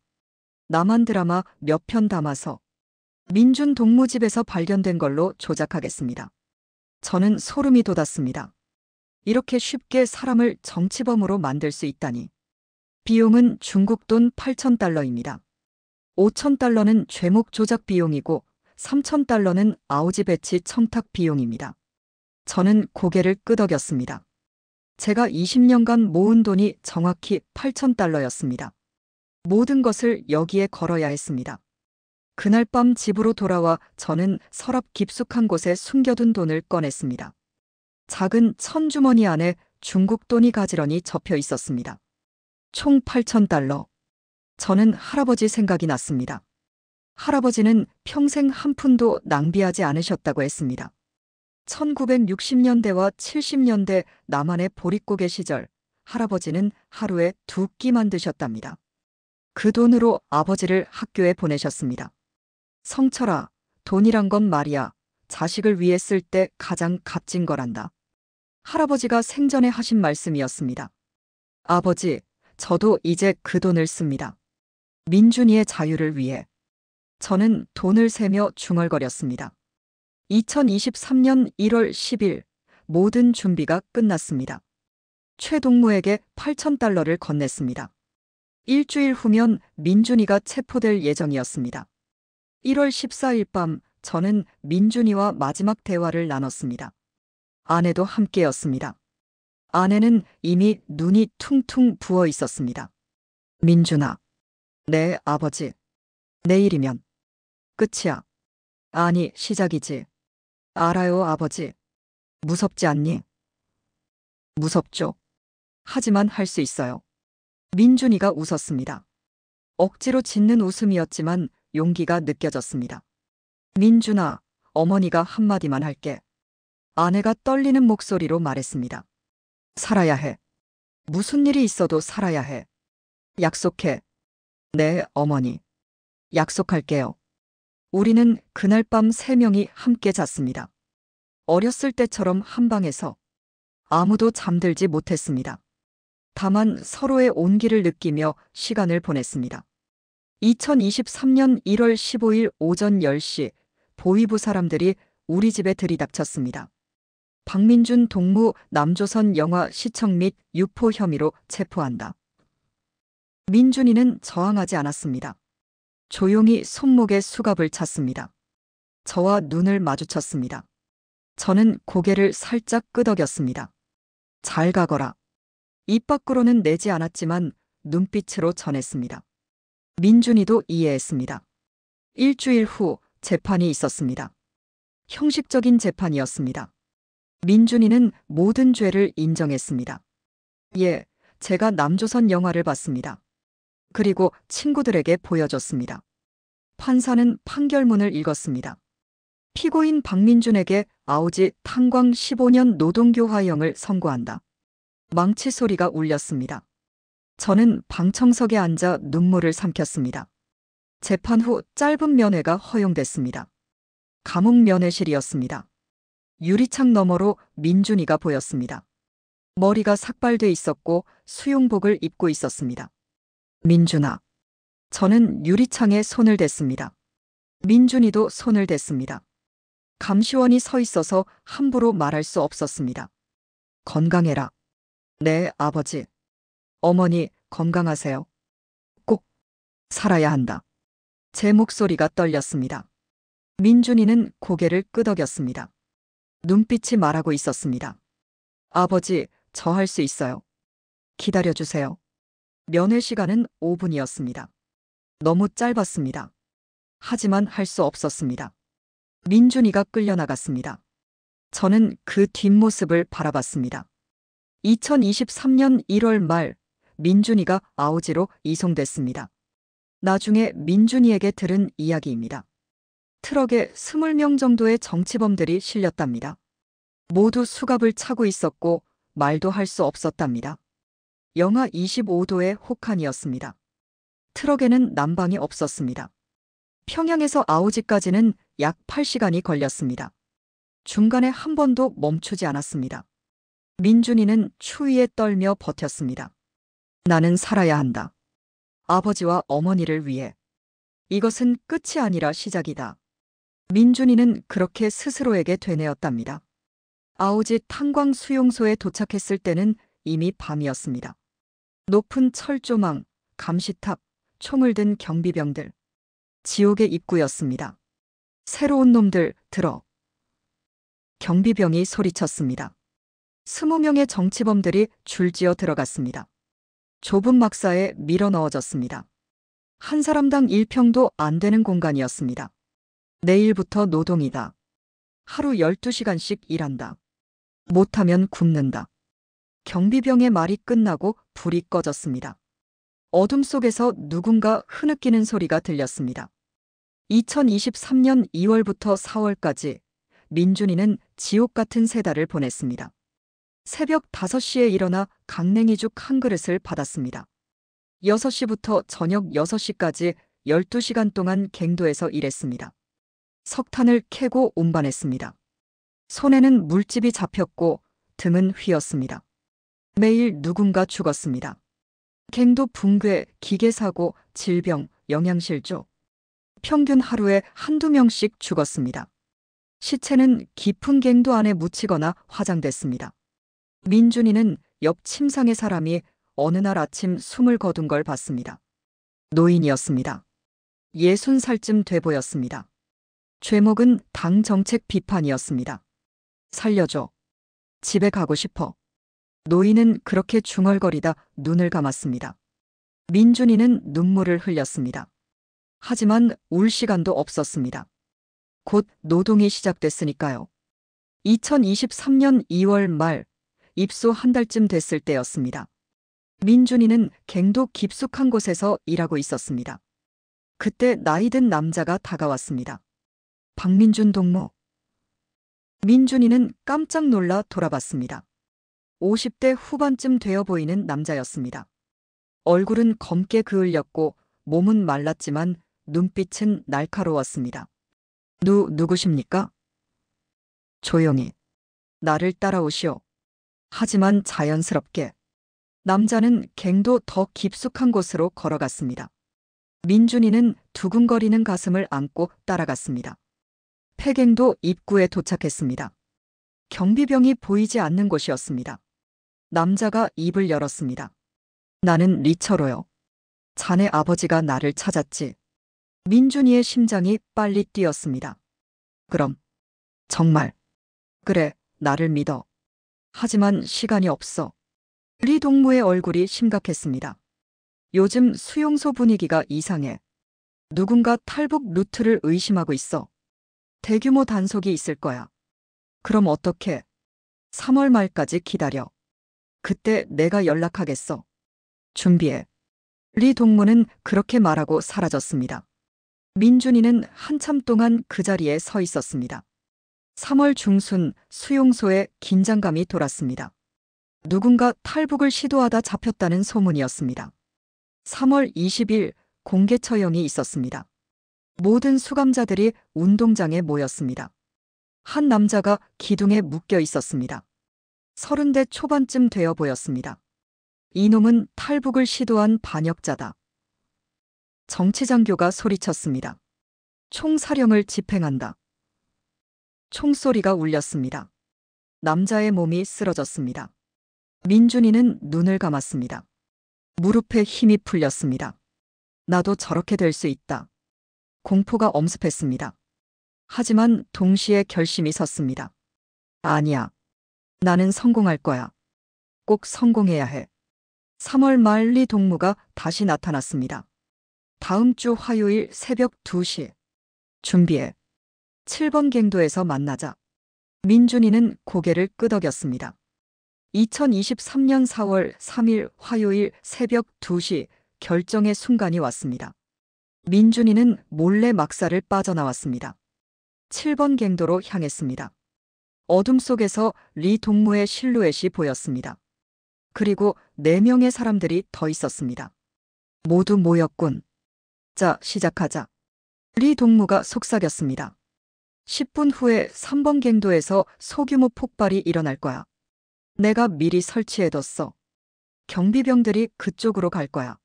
Speaker 2: 남한 드라마 몇 편 담아서 민준 동무 집에서 발견된 걸로 조작하겠습니다. 저는 소름이 돋았습니다. 이렇게 쉽게 사람을 정치범으로 만들 수 있다니. 비용은 중국 돈 8,000달러입니다. 5,000달러는 죄목 조작 비용이고 3,000달러는 아우지 배치 청탁 비용입니다. 저는 고개를 끄덕였습니다. 제가 20년간 모은 돈이 정확히 8,000달러였습니다. 모든 것을 여기에 걸어야 했습니다. 그날 밤 집으로 돌아와 저는 서랍 깊숙한 곳에 숨겨둔 돈을 꺼냈습니다. 작은 천주머니 안에 중국 돈이 가지런히 접혀 있었습니다. 총 8,000달러. 저는 할아버지 생각이 났습니다. 할아버지는 평생 한 푼도 낭비하지 않으셨다고 했습니다. 1960년대와 70년대 남한의 보릿고개 시절 할아버지는 하루에 2끼 만드셨답니다. 그 돈으로 아버지를 학교에 보내셨습니다. 성철아, 돈이란 건 말이야. 자식을 위해 쓸 때 가장 값진 거란다. 할아버지가 생전에 하신 말씀이었습니다. 아버지, 저도 이제 그 돈을 씁니다. 민준이의 자유를 위해. 저는 돈을 세며 중얼거렸습니다. 2023년 1월 10일, 모든 준비가 끝났습니다. 최동무에게 8,000달러를 건넸습니다. 일주일 후면 민준이가 체포될 예정이었습니다. 1월 14일 밤, 저는 민준이와 마지막 대화를 나눴습니다. 아내도 함께였습니다. 아내는 이미 눈이 퉁퉁 부어 있었습니다. 민준아. 네, 아버지. 내일이면 끝이야. 아니, 시작이지. 알아요, 아버지. 무섭지 않니? 무섭죠. 하지만 할 수 있어요. 민준이가 웃었습니다. 억지로 짓는 웃음이었지만 용기가 느껴졌습니다. 민준아, 어머니가 한마디만 할게. 아내가 떨리는 목소리로 말했습니다. 살아야 해. 무슨 일이 있어도 살아야 해. 약속해. 네, 어머니. 약속할게요. 우리는 그날 밤 3명이 함께 잤습니다. 어렸을 때처럼 한 방에서 아무도 잠들지 못했습니다. 다만 서로의 온기를 느끼며 시간을 보냈습니다. 2023년 1월 15일 오전 10시 보위부 사람들이 우리 집에 들이닥쳤습니다. 박민준 동무 남조선 영화 시청 및 유포 혐의로 체포한다. 민준이는 저항하지 않았습니다. 조용히 손목에 수갑을 찼습니다. 저와 눈을 마주쳤습니다. 저는 고개를 살짝 끄덕였습니다. 잘 가거라. 입 밖으로는 내지 않았지만 눈빛으로 전했습니다. 민준이도 이해했습니다. 일주일 후 재판이 있었습니다. 형식적인 재판이었습니다. 민준이는 모든 죄를 인정했습니다. 예, 제가 남조선 영화를 봤습니다. 그리고 친구들에게 보여줬습니다. 판사는 판결문을 읽었습니다. 피고인 박민준에게 아우지 탄광 15년 노동교화형을 선고한다. 망치 소리가 울렸습니다. 저는 방청석에 앉아 눈물을 삼켰습니다. 재판 후 짧은 면회가 허용됐습니다. 감옥 면회실이었습니다. 유리창 너머로 민준이가 보였습니다. 머리가 삭발돼 있었고 수용복을 입고 있었습니다. 민준아. 저는 유리창에 손을 댔습니다. 민준이도 손을 댔습니다. 감시원이 서 있어서 함부로 말할 수 없었습니다. 건강해라. 네, 아버지. 어머니, 건강하세요. 꼭 살아야 한다. 제 목소리가 떨렸습니다. 민준이는 고개를 끄덕였습니다. 눈빛이 말하고 있었습니다. 아버지, 저 할 수 있어요. 기다려주세요. 면회 시간은 5분이었습니다. 너무 짧았습니다. 하지만 할 수 없었습니다. 민준이가 끌려나갔습니다. 저는 그 뒷모습을 바라봤습니다. 2023년 1월 말 민준이가 아우지로 이송됐습니다. 나중에 민준이에게 들은 이야기입니다. 트럭에 20명 정도의 정치범들이 실렸답니다. 모두 수갑을 차고 있었고 말도 할 수 없었답니다. 영하 25도의 혹한이었습니다. 트럭에는 난방이 없었습니다. 평양에서 아우지까지는 약 8시간이 걸렸습니다. 중간에 한 번도 멈추지 않았습니다. 민준이는 추위에 떨며 버텼습니다. 나는 살아야 한다. 아버지와 어머니를 위해. 이것은 끝이 아니라 시작이다. 민준이는 그렇게 스스로에게 되뇌었답니다. 아우지 탄광 수용소에 도착했을 때는 이미 밤이었습니다. 높은 철조망, 감시탑, 총을 든 경비병들. 지옥의 입구였습니다. 새로운 놈들 들어. 경비병이 소리쳤습니다. 20명의 정치범들이 줄지어 들어갔습니다. 좁은 막사에 밀어 넣어졌습니다. 한 사람당 1평도 안 되는 공간이었습니다. 내일부터 노동이다. 하루 12시간씩 일한다. 못하면 굶는다. 경비병의 말이 끝나고 불이 꺼졌습니다. 어둠 속에서 누군가 흐느끼는 소리가 들렸습니다. 2023년 2월부터 4월까지 민준이는 지옥 같은 세 달을 보냈습니다. 새벽 5시에 일어나 강냉이죽 한 그릇을 받았습니다. 6시부터 저녁 6시까지 12시간 동안 갱도에서 일했습니다. 석탄을 캐고 운반했습니다. 손에는 물집이 잡혔고 등은 휘었습니다. 매일 누군가 죽었습니다. 갱도 붕괴, 기계사고, 질병, 영양실조. 평균 하루에 한두 명씩 죽었습니다. 시체는 깊은 갱도 안에 묻히거나 화장됐습니다. 민준이는 옆 침상의 사람이 어느 날 아침 숨을 거둔 걸 봤습니다. 노인이었습니다. 60살쯤 돼 보였습니다. 죄목은 당 정책 비판이었습니다. 살려줘. 집에 가고 싶어. 노인은 그렇게 중얼거리다 눈을 감았습니다. 민준이는 눈물을 흘렸습니다. 하지만 울 시간도 없었습니다. 곧 노동이 시작됐으니까요. 2023년 2월 말 입소 한 달쯤 됐을 때였습니다. 민준이는 갱도 깊숙한 곳에서 일하고 있었습니다. 그때 나이든 남자가 다가왔습니다. 박민준 동무. 민준이는 깜짝 놀라 돌아봤습니다. 50대 후반쯤 되어 보이는 남자였습니다. 얼굴은 검게 그을렸고 몸은 말랐지만 눈빛은 날카로웠습니다. 누구십니까? 조용히. 나를 따라오시오. 하지만 자연스럽게. 남자는 갱도 더 깊숙한 곳으로 걸어갔습니다. 민준이는 두근거리는 가슴을 안고 따라갔습니다. 폐갱도 입구에 도착했습니다. 경비병이 보이지 않는 곳이었습니다. 남자가 입을 열었습니다. 나는 리처로요. 자네 아버지가 나를 찾았지. 민준이의 심장이 빨리 뛰었습니다. 그럼. 정말. 그래, 나를 믿어. 하지만 시간이 없어. 리 동무의 얼굴이 심각했습니다. 요즘 수용소 분위기가 이상해. 누군가 탈북 루트를 의심하고 있어. 대규모 단속이 있을 거야. 그럼 어떻게? 3월 말까지 기다려. 그때 내가 연락하겠어. 준비해. 리 동무는 그렇게 말하고 사라졌습니다. 민준이는 한참 동안 그 자리에 서 있었습니다. 3월 중순 수용소에 긴장감이 돌았습니다. 누군가 탈북을 시도하다 잡혔다는 소문이었습니다. 3월 20일 공개 처형이 있었습니다. 모든 수감자들이 운동장에 모였습니다. 한 남자가 기둥에 묶여 있었습니다. 30대 초반쯤 되어 보였습니다. 이놈은 탈북을 시도한 반역자다. 정치장교가 소리쳤습니다. 총사령을 집행한다. 총소리가 울렸습니다. 남자의 몸이 쓰러졌습니다. 민준이는 눈을 감았습니다. 무릎에 힘이 풀렸습니다. 나도 저렇게 될 수 있다. 공포가 엄습했습니다. 하지만 동시에 결심이 섰습니다. 아니야. 나는 성공할 거야. 꼭 성공해야 해. 3월 말 리 동무가 다시 나타났습니다. 다음 주 화요일 새벽 2시. 준비해. 7번 갱도에서 만나자. 민준이는 고개를 끄덕였습니다. 2023년 4월 3일 화요일 새벽 2시 결정의 순간이 왔습니다. 민준이는 몰래 막사를 빠져나왔습니다. 7번 갱도로 향했습니다. 어둠 속에서 리 동무의 실루엣이 보였습니다. 그리고 4명의 사람들이 더 있었습니다. 모두 모였군. 자, 시작하자. 리 동무가 속삭였습니다. 10분 후에 3번 갱도에서 소규모 폭발이 일어날 거야. 내가 미리 설치해뒀어. 경비병들이 그쪽으로 갈 거야.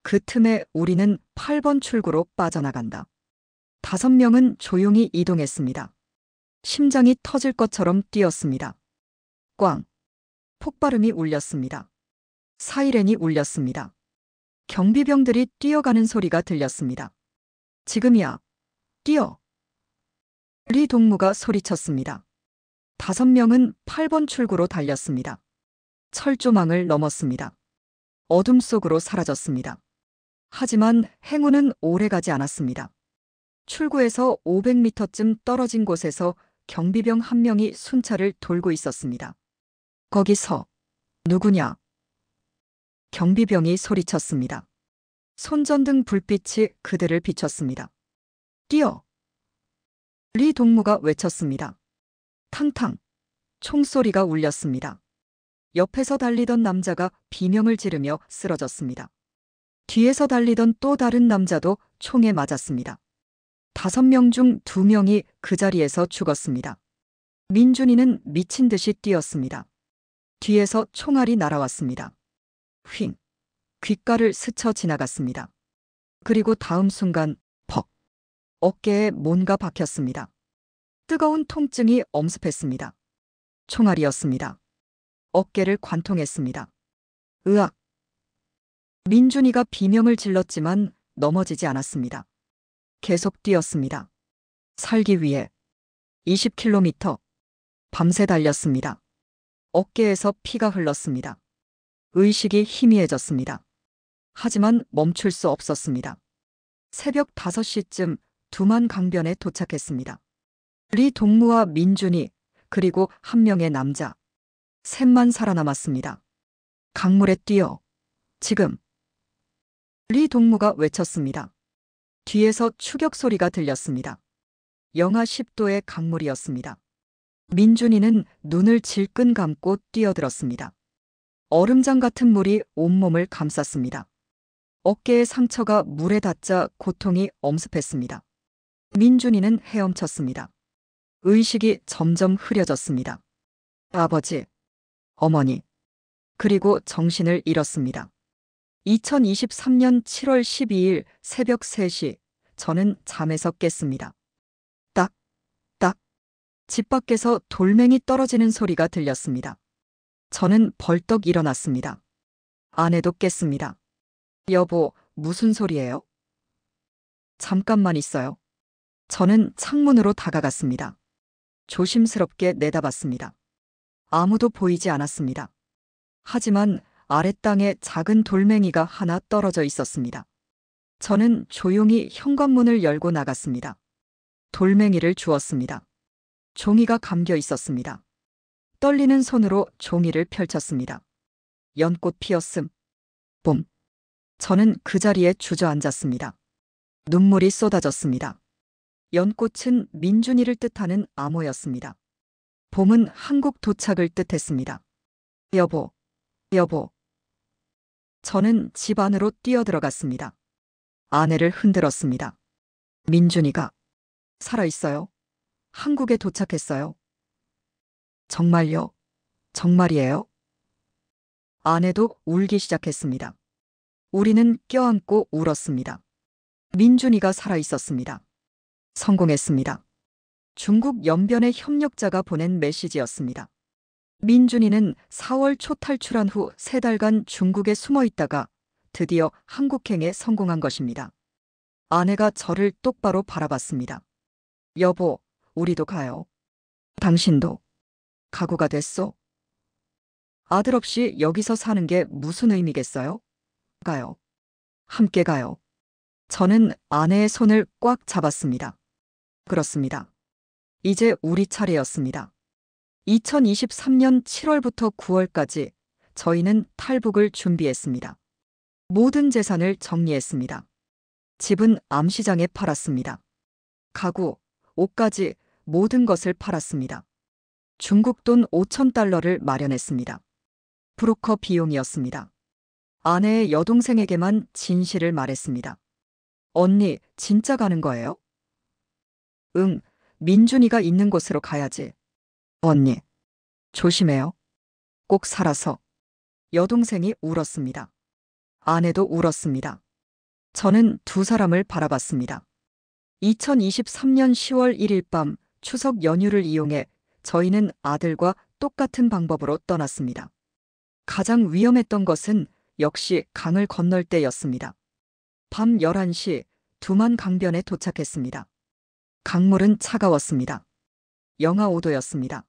Speaker 2: 그 틈에 우리는 8번 출구로 빠져나간다. 5명은 조용히 이동했습니다. 심장이 터질 것처럼 뛰었습니다. 꽝. 폭발음이 울렸습니다. 사이렌이 울렸습니다. 경비병들이 뛰어가는 소리가 들렸습니다. 지금이야. 뛰어. 리 동무가 소리쳤습니다. 5명은 8번 출구로 달렸습니다. 철조망을 넘었습니다. 어둠 속으로 사라졌습니다. 하지만 행운은 오래가지 않았습니다. 출구에서 500m쯤 떨어진 곳에서 경비병 1명이 순찰을 돌고 있었습니다. 거기서 누구냐? 경비병이 소리쳤습니다. 손전등 불빛이 그들을 비췄습니다. 뛰어! 리 동무가 외쳤습니다. 탕탕! 총소리가 울렸습니다. 옆에서 달리던 남자가 비명을 지르며 쓰러졌습니다. 뒤에서 달리던 또 다른 남자도 총에 맞았습니다. 5명 중 2명이 그 자리에서 죽었습니다. 민준이는 미친 듯이 뛰었습니다. 뒤에서 총알이 날아왔습니다. 휙! 귓가를 스쳐 지나갔습니다. 그리고 다음 순간 퍽! 어깨에 뭔가 박혔습니다. 뜨거운 통증이 엄습했습니다. 총알이었습니다. 어깨를 관통했습니다. 으악! 민준이가 비명을 질렀지만 넘어지지 않았습니다. 계속 뛰었습니다. 살기 위해 20km 밤새 달렸습니다. 어깨에서 피가 흘렀습니다. 의식이 희미해졌습니다. 하지만 멈출 수 없었습니다. 새벽 5시쯤 두만 강변에 도착했습니다. 리 동무와 민준이 그리고 1명의 남자. 셋만 살아남았습니다. 강물에 뛰어. 지금. 리 동무가 외쳤습니다. 뒤에서 추격 소리가 들렸습니다. 영하 10도의 강물이었습니다. 민준이는 눈을 질끈 감고 뛰어들었습니다. 얼음장 같은 물이 온몸을 감쌌습니다. 어깨의 상처가 물에 닿자 고통이 엄습했습니다. 민준이는 헤엄쳤습니다. 의식이 점점 흐려졌습니다. 아버지, 어머니, 그리고 정신을 잃었습니다. 2023년 7월 12일 새벽 3시, 저는 잠에서 깼습니다. 딱, 딱, 집 밖에서 돌멩이 떨어지는 소리가 들렸습니다. 저는 벌떡 일어났습니다. 아내도 깼습니다. 여보, 무슨 소리예요? 잠깐만 있어요. 저는 창문으로 다가갔습니다. 조심스럽게 내다봤습니다. 아무도 보이지 않았습니다. 하지만 아랫땅에 작은 돌멩이가 하나 떨어져 있었습니다. 저는 조용히 현관문을 열고 나갔습니다. 돌멩이를 주었습니다. 종이가 감겨 있었습니다. 떨리는 손으로 종이를 펼쳤습니다. 연꽃 피었음. 봄. 저는 그 자리에 주저앉았습니다. 눈물이 쏟아졌습니다. 연꽃은 민준이를 뜻하는 암호였습니다. 봄은 한국 도착을 뜻했습니다. 여보, 여보. 저는 집 안으로 뛰어들어갔습니다. 아내를 흔들었습니다. 민준이가 살아있어요. 한국에 도착했어요. 정말요? 정말이에요? 아내도 울기 시작했습니다. 우리는 껴안고 울었습니다. 민준이가 살아있었습니다. 성공했습니다. 중국 연변의 협력자가 보낸 메시지였습니다. 민준이는 4월 초 탈출한 후 3달간 중국에 숨어 있다가 드디어 한국행에 성공한 것입니다. 아내가 저를 똑바로 바라봤습니다. 여보, 우리도 가요. 당신도 각오가 됐소? 아들 없이 여기서 사는 게 무슨 의미겠어요? 가요. 함께 가요. 저는 아내의 손을 꽉 잡았습니다. 그렇습니다. 이제 우리 차례였습니다. 2023년 7월부터 9월까지 저희는 탈북을 준비했습니다. 모든 재산을 정리했습니다. 집은 암시장에 팔았습니다. 가구, 옷까지 모든 것을 팔았습니다. 중국 돈 5,000달러를 마련했습니다. 브로커 비용이었습니다. 아내의 여동생에게만 진실을 말했습니다. 언니, 진짜 가는 거예요? 응, 민준이가 있는 곳으로 가야지. 언니, 조심해요. 꼭 살아서. 여동생이 울었습니다. 아내도 울었습니다. 저는 두 사람을 바라봤습니다. 2023년 10월 1일 밤 추석 연휴를 이용해 저희는 아들과 똑같은 방법으로 떠났습니다. 가장 위험했던 것은 역시 강을 건널 때였습니다. 밤 11시 두만 강변에 도착했습니다. 강물은 차가웠습니다. 영하 5도였습니다.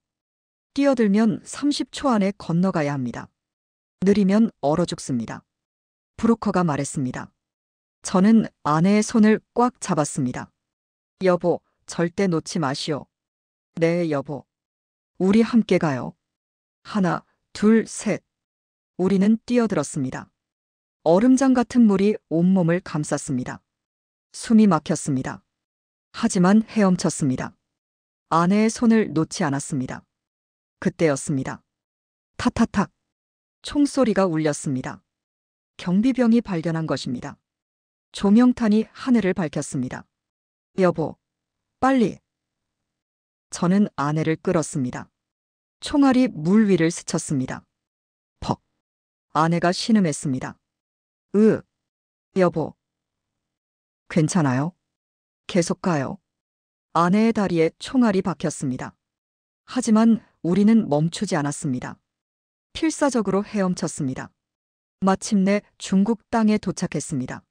Speaker 2: 뛰어들면 30초 안에 건너가야 합니다. 느리면 얼어 죽습니다. 브로커가 말했습니다. 저는 아내의 손을 꽉 잡았습니다. 여보, 절대 놓지 마시오. 네, 여보. 우리 함께 가요. 하나, 둘, 셋. 우리는 뛰어들었습니다. 얼음장 같은 물이 온몸을 감쌌습니다. 숨이 막혔습니다. 하지만 헤엄쳤습니다. 아내의 손을 놓지 않았습니다. 그때였습니다. 타타탁. 총소리가 울렸습니다. 경비병이 발견한 것입니다. 조명탄이 하늘을 밝혔습니다. 여보, 빨리. 저는 아내를 끌었습니다. 총알이 물 위를 스쳤습니다. 퍽. 아내가 신음했습니다. 여보. 괜찮아요? 계속 가요. 아내의 다리에 총알이 박혔습니다. 하지만 우리는 멈추지 않았습니다. 필사적으로 헤엄쳤습니다. 마침내 중국 땅에 도착했습니다.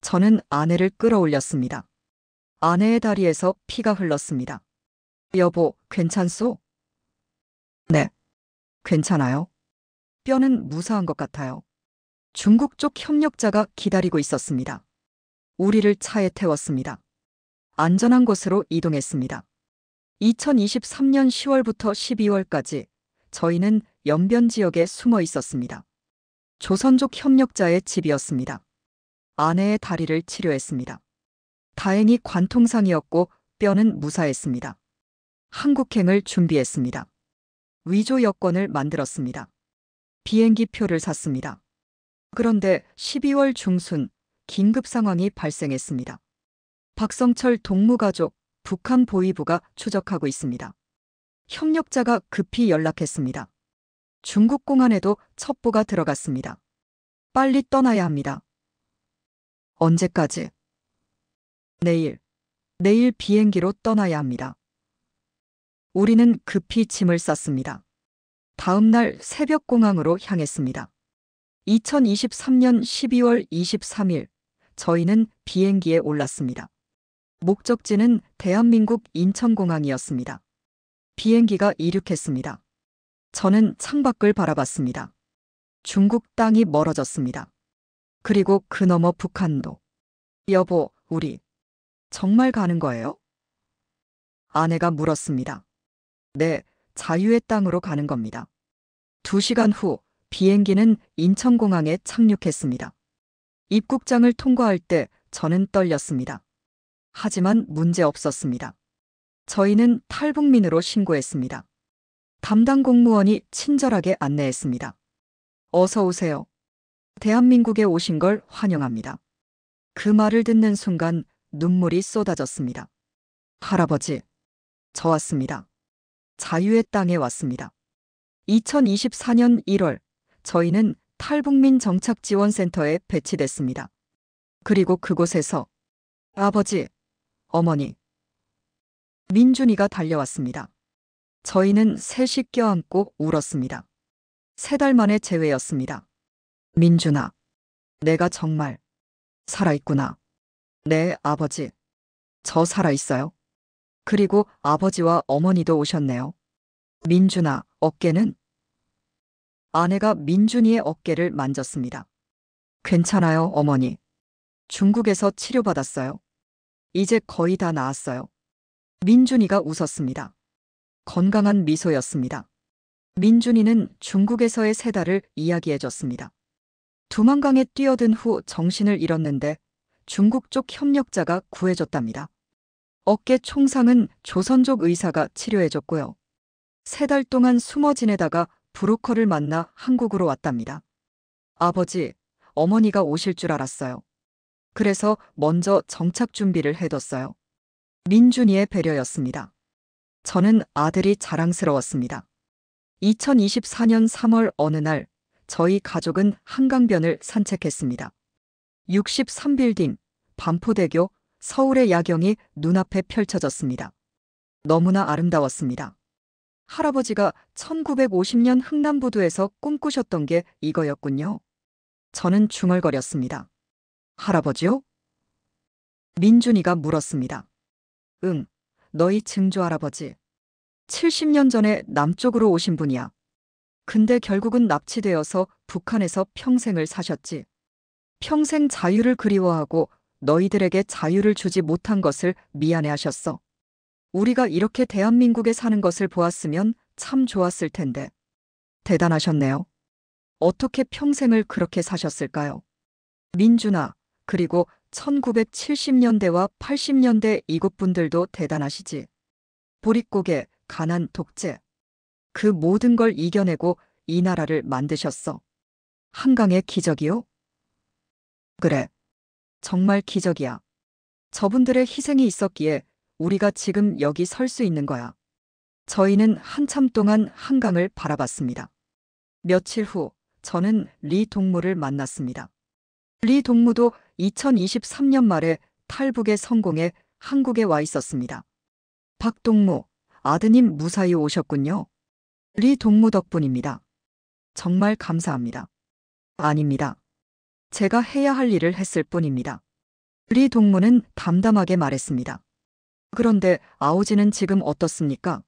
Speaker 2: 저는 아내를 끌어올렸습니다. 아내의 다리에서 피가 흘렀습니다. 여보, 괜찮소? 네. 괜찮아요? 뼈는 무사한 것 같아요. 중국 쪽 협력자가 기다리고 있었습니다. 우리를 차에 태웠습니다. 안전한 곳으로 이동했습니다. 2023년 10월부터 12월까지 저희는 연변 지역에 숨어 있었습니다. 조선족 협력자의 집이었습니다. 아내의 다리를 치료했습니다. 다행히 관통상이었고 뼈는 무사했습니다. 한국행을 준비했습니다. 위조 여권을 만들었습니다. 비행기 표를 샀습니다. 그런데 12월 중순 긴급 상황이 발생했습니다. 박성철 동무가족 북한 보위부가 추적하고 있습니다. 협력자가 급히 연락했습니다. 중국 공안에도 첩보가 들어갔습니다. 빨리 떠나야 합니다. 언제까지? 내일 비행기로 떠나야 합니다. 우리는 급히 짐을 쌌습니다. 다음 날 새벽 공항으로 향했습니다. 2023년 12월 23일 저희는 비행기에 올랐습니다. 목적지는 대한민국 인천공항이었습니다. 비행기가 이륙했습니다. 저는 창밖을 바라봤습니다. 중국 땅이 멀어졌습니다. 그리고 그 너머 북한도. 여보, 우리 정말 가는 거예요? 아내가 물었습니다. 네, 자유의 땅으로 가는 겁니다. 2시간 후 비행기는 인천공항에 착륙했습니다. 입국장을 통과할 때 저는 떨렸습니다. 하지만 문제 없었습니다. 저희는 탈북민으로 신고했습니다. 담당 공무원이 친절하게 안내했습니다. 어서 오세요. 대한민국에 오신 걸 환영합니다. 그 말을 듣는 순간 눈물이 쏟아졌습니다. 할아버지, 저 왔습니다. 자유의 땅에 왔습니다. 2024년 1월, 저희는 탈북민 정착지원센터에 배치됐습니다. 그리고 그곳에서 아버지, 어머니, 민준이가 달려왔습니다. 저희는 셋이 껴안고 울었습니다. 3달 만에 재회였습니다. 민준아, 내가 정말 살아있구나. 네, 아버지. 저 살아있어요. 그리고 아버지와 어머니도 오셨네요. 민준아, 어깨는? 아내가 민준이의 어깨를 만졌습니다. 괜찮아요, 어머니. 중국에서 치료받았어요. 이제 거의 다 나았어요. 민준이가 웃었습니다. 건강한 미소였습니다. 민준이는 중국에서의 3달을 이야기해줬습니다. 두만강에 뛰어든 후 정신을 잃었는데 중국 쪽 협력자가 구해줬답니다. 어깨 총상은 조선족 의사가 치료해줬고요. 3달 동안 숨어 지내다가 브로커를 만나 한국으로 왔답니다. 아버지, 어머니가 오실 줄 알았어요. 그래서 먼저 정착 준비를 해뒀어요. 민준이의 배려였습니다. 저는 아들이 자랑스러웠습니다. 2024년 3월 어느 날 저희 가족은 한강변을 산책했습니다. 63빌딩, 반포대교, 서울의 야경이 눈앞에 펼쳐졌습니다. 너무나 아름다웠습니다. 할아버지가 1950년 흥남부두에서 꿈꾸셨던 게 이거였군요. 저는 중얼거렸습니다. 할아버지요? 민준이가 물었습니다. 응, 너희 증조 할아버지. 70년 전에 남쪽으로 오신 분이야. 근데 결국은 납치되어서 북한에서 평생을 사셨지. 평생 자유를 그리워하고 너희들에게 자유를 주지 못한 것을 미안해하셨어. 우리가 이렇게 대한민국에 사는 것을 보았으면 참 좋았을 텐데. 대단하셨네요. 어떻게 평생을 그렇게 사셨을까요? 민준아, 그리고 1970년대와 80년대 이국 분들도 대단하시지. 보릿고개, 가난, 독재. 그 모든 걸 이겨내고 이 나라를 만드셨어. 한강의 기적이요? 그래. 정말 기적이야. 저분들의 희생이 있었기에 우리가 지금 여기 설 수 있는 거야. 저희는 한참 동안 한강을 바라봤습니다. 며칠 후 저는 리 동무를 만났습니다. 리 동무도 2023년 말에 탈북에 성공해 한국에 와 있었습니다. 박 동무, 아드님 무사히 오셨군요. 리 동무 덕분입니다. 정말 감사합니다. 아닙니다. 제가 해야 할 일을 했을 뿐입니다. 리 동무는 담담하게 말했습니다. 그런데 아오지는 지금 어떻습니까?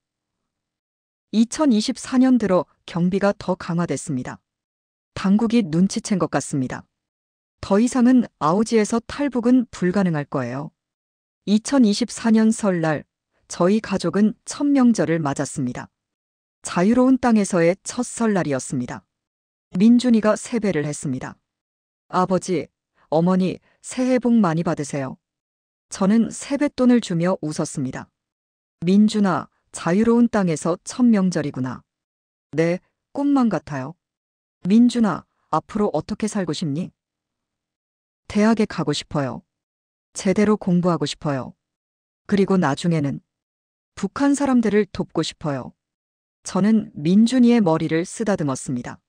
Speaker 2: 2024년 들어 경비가 더 강화됐습니다. 당국이 눈치챈 것 같습니다. 더 이상은 아오지에서 탈북은 불가능할 거예요. 2024년 설날 저희 가족은 첫 명절을 맞았습니다. 자유로운 땅에서의 첫 설날이었습니다. 민준이가 세배를 했습니다. 아버지, 어머니, 새해 복 많이 받으세요. 저는 세뱃돈을 주며 웃었습니다. 민준아, 자유로운 땅에서 첫 명절이구나. 네, 꿈만 같아요. 민준아, 앞으로 어떻게 살고 싶니? 대학에 가고 싶어요. 제대로 공부하고 싶어요. 그리고 나중에는 북한 사람들을 돕고 싶어요. 저는 민준이의 머리를 쓰다듬었습니다.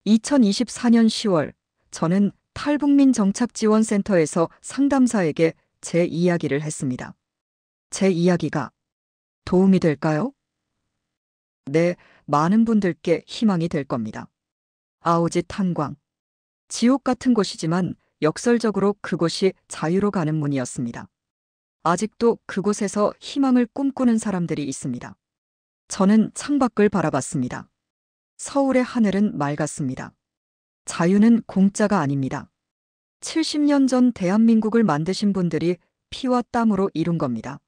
Speaker 2: 2024년 10월, 저는 탈북민 정착지원센터에서 상담사에게 제 이야기를 했습니다. 제 이야기가 도움이 될까요? 네, 많은 분들께 희망이 될 겁니다. 아오지 탄광. 지옥 같은 곳이지만 역설적으로 그곳이 자유로 가는 문이었습니다. 아직도 그곳에서 희망을 꿈꾸는 사람들이 있습니다. 저는 창밖을 바라봤습니다. 서울의 하늘은 맑았습니다. 자유는 공짜가 아닙니다. 70년 전 대한민국을 만드신 분들이 피와 땀으로 이룬 겁니다.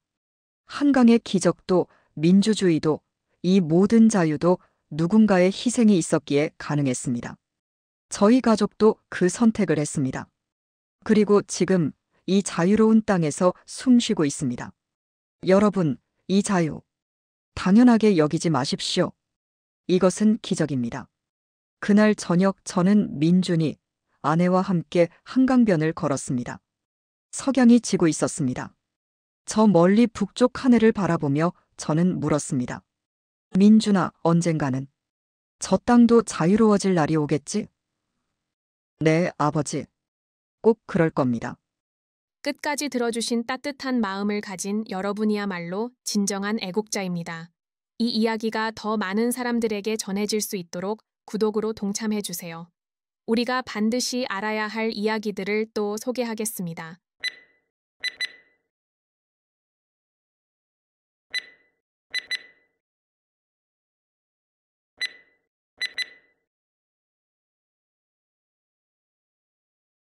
Speaker 2: 한강의 기적도 민주주의도 이 모든 자유도 누군가의 희생이 있었기에 가능했습니다. 저희 가족도 그 선택을 했습니다. 그리고 지금 이 자유로운 땅에서 숨 쉬고 있습니다. 여러분, 이 자유, 당연하게 여기지 마십시오. 이것은 기적입니다. 그날 저녁 저는 민준이 아내와 함께 한강변을 걸었습니다. 석양이 지고 있었습니다. 저 멀리 북쪽 하늘을 바라보며 저는 물었습니다. 민준아, 언젠가는 저 땅도 자유로워질 날이 오겠지? 네, 아버지. 꼭 그럴 겁니다.
Speaker 3: 끝까지 들어주신 따뜻한 마음을 가진 여러분이야말로 진정한 애국자입니다. 이 이야기가 더 많은 사람들에게 전해질 수 있도록 구독으로 동참해주세요. 우리가 반드시 알아야 할 이야기들을 또 소개하겠습니다.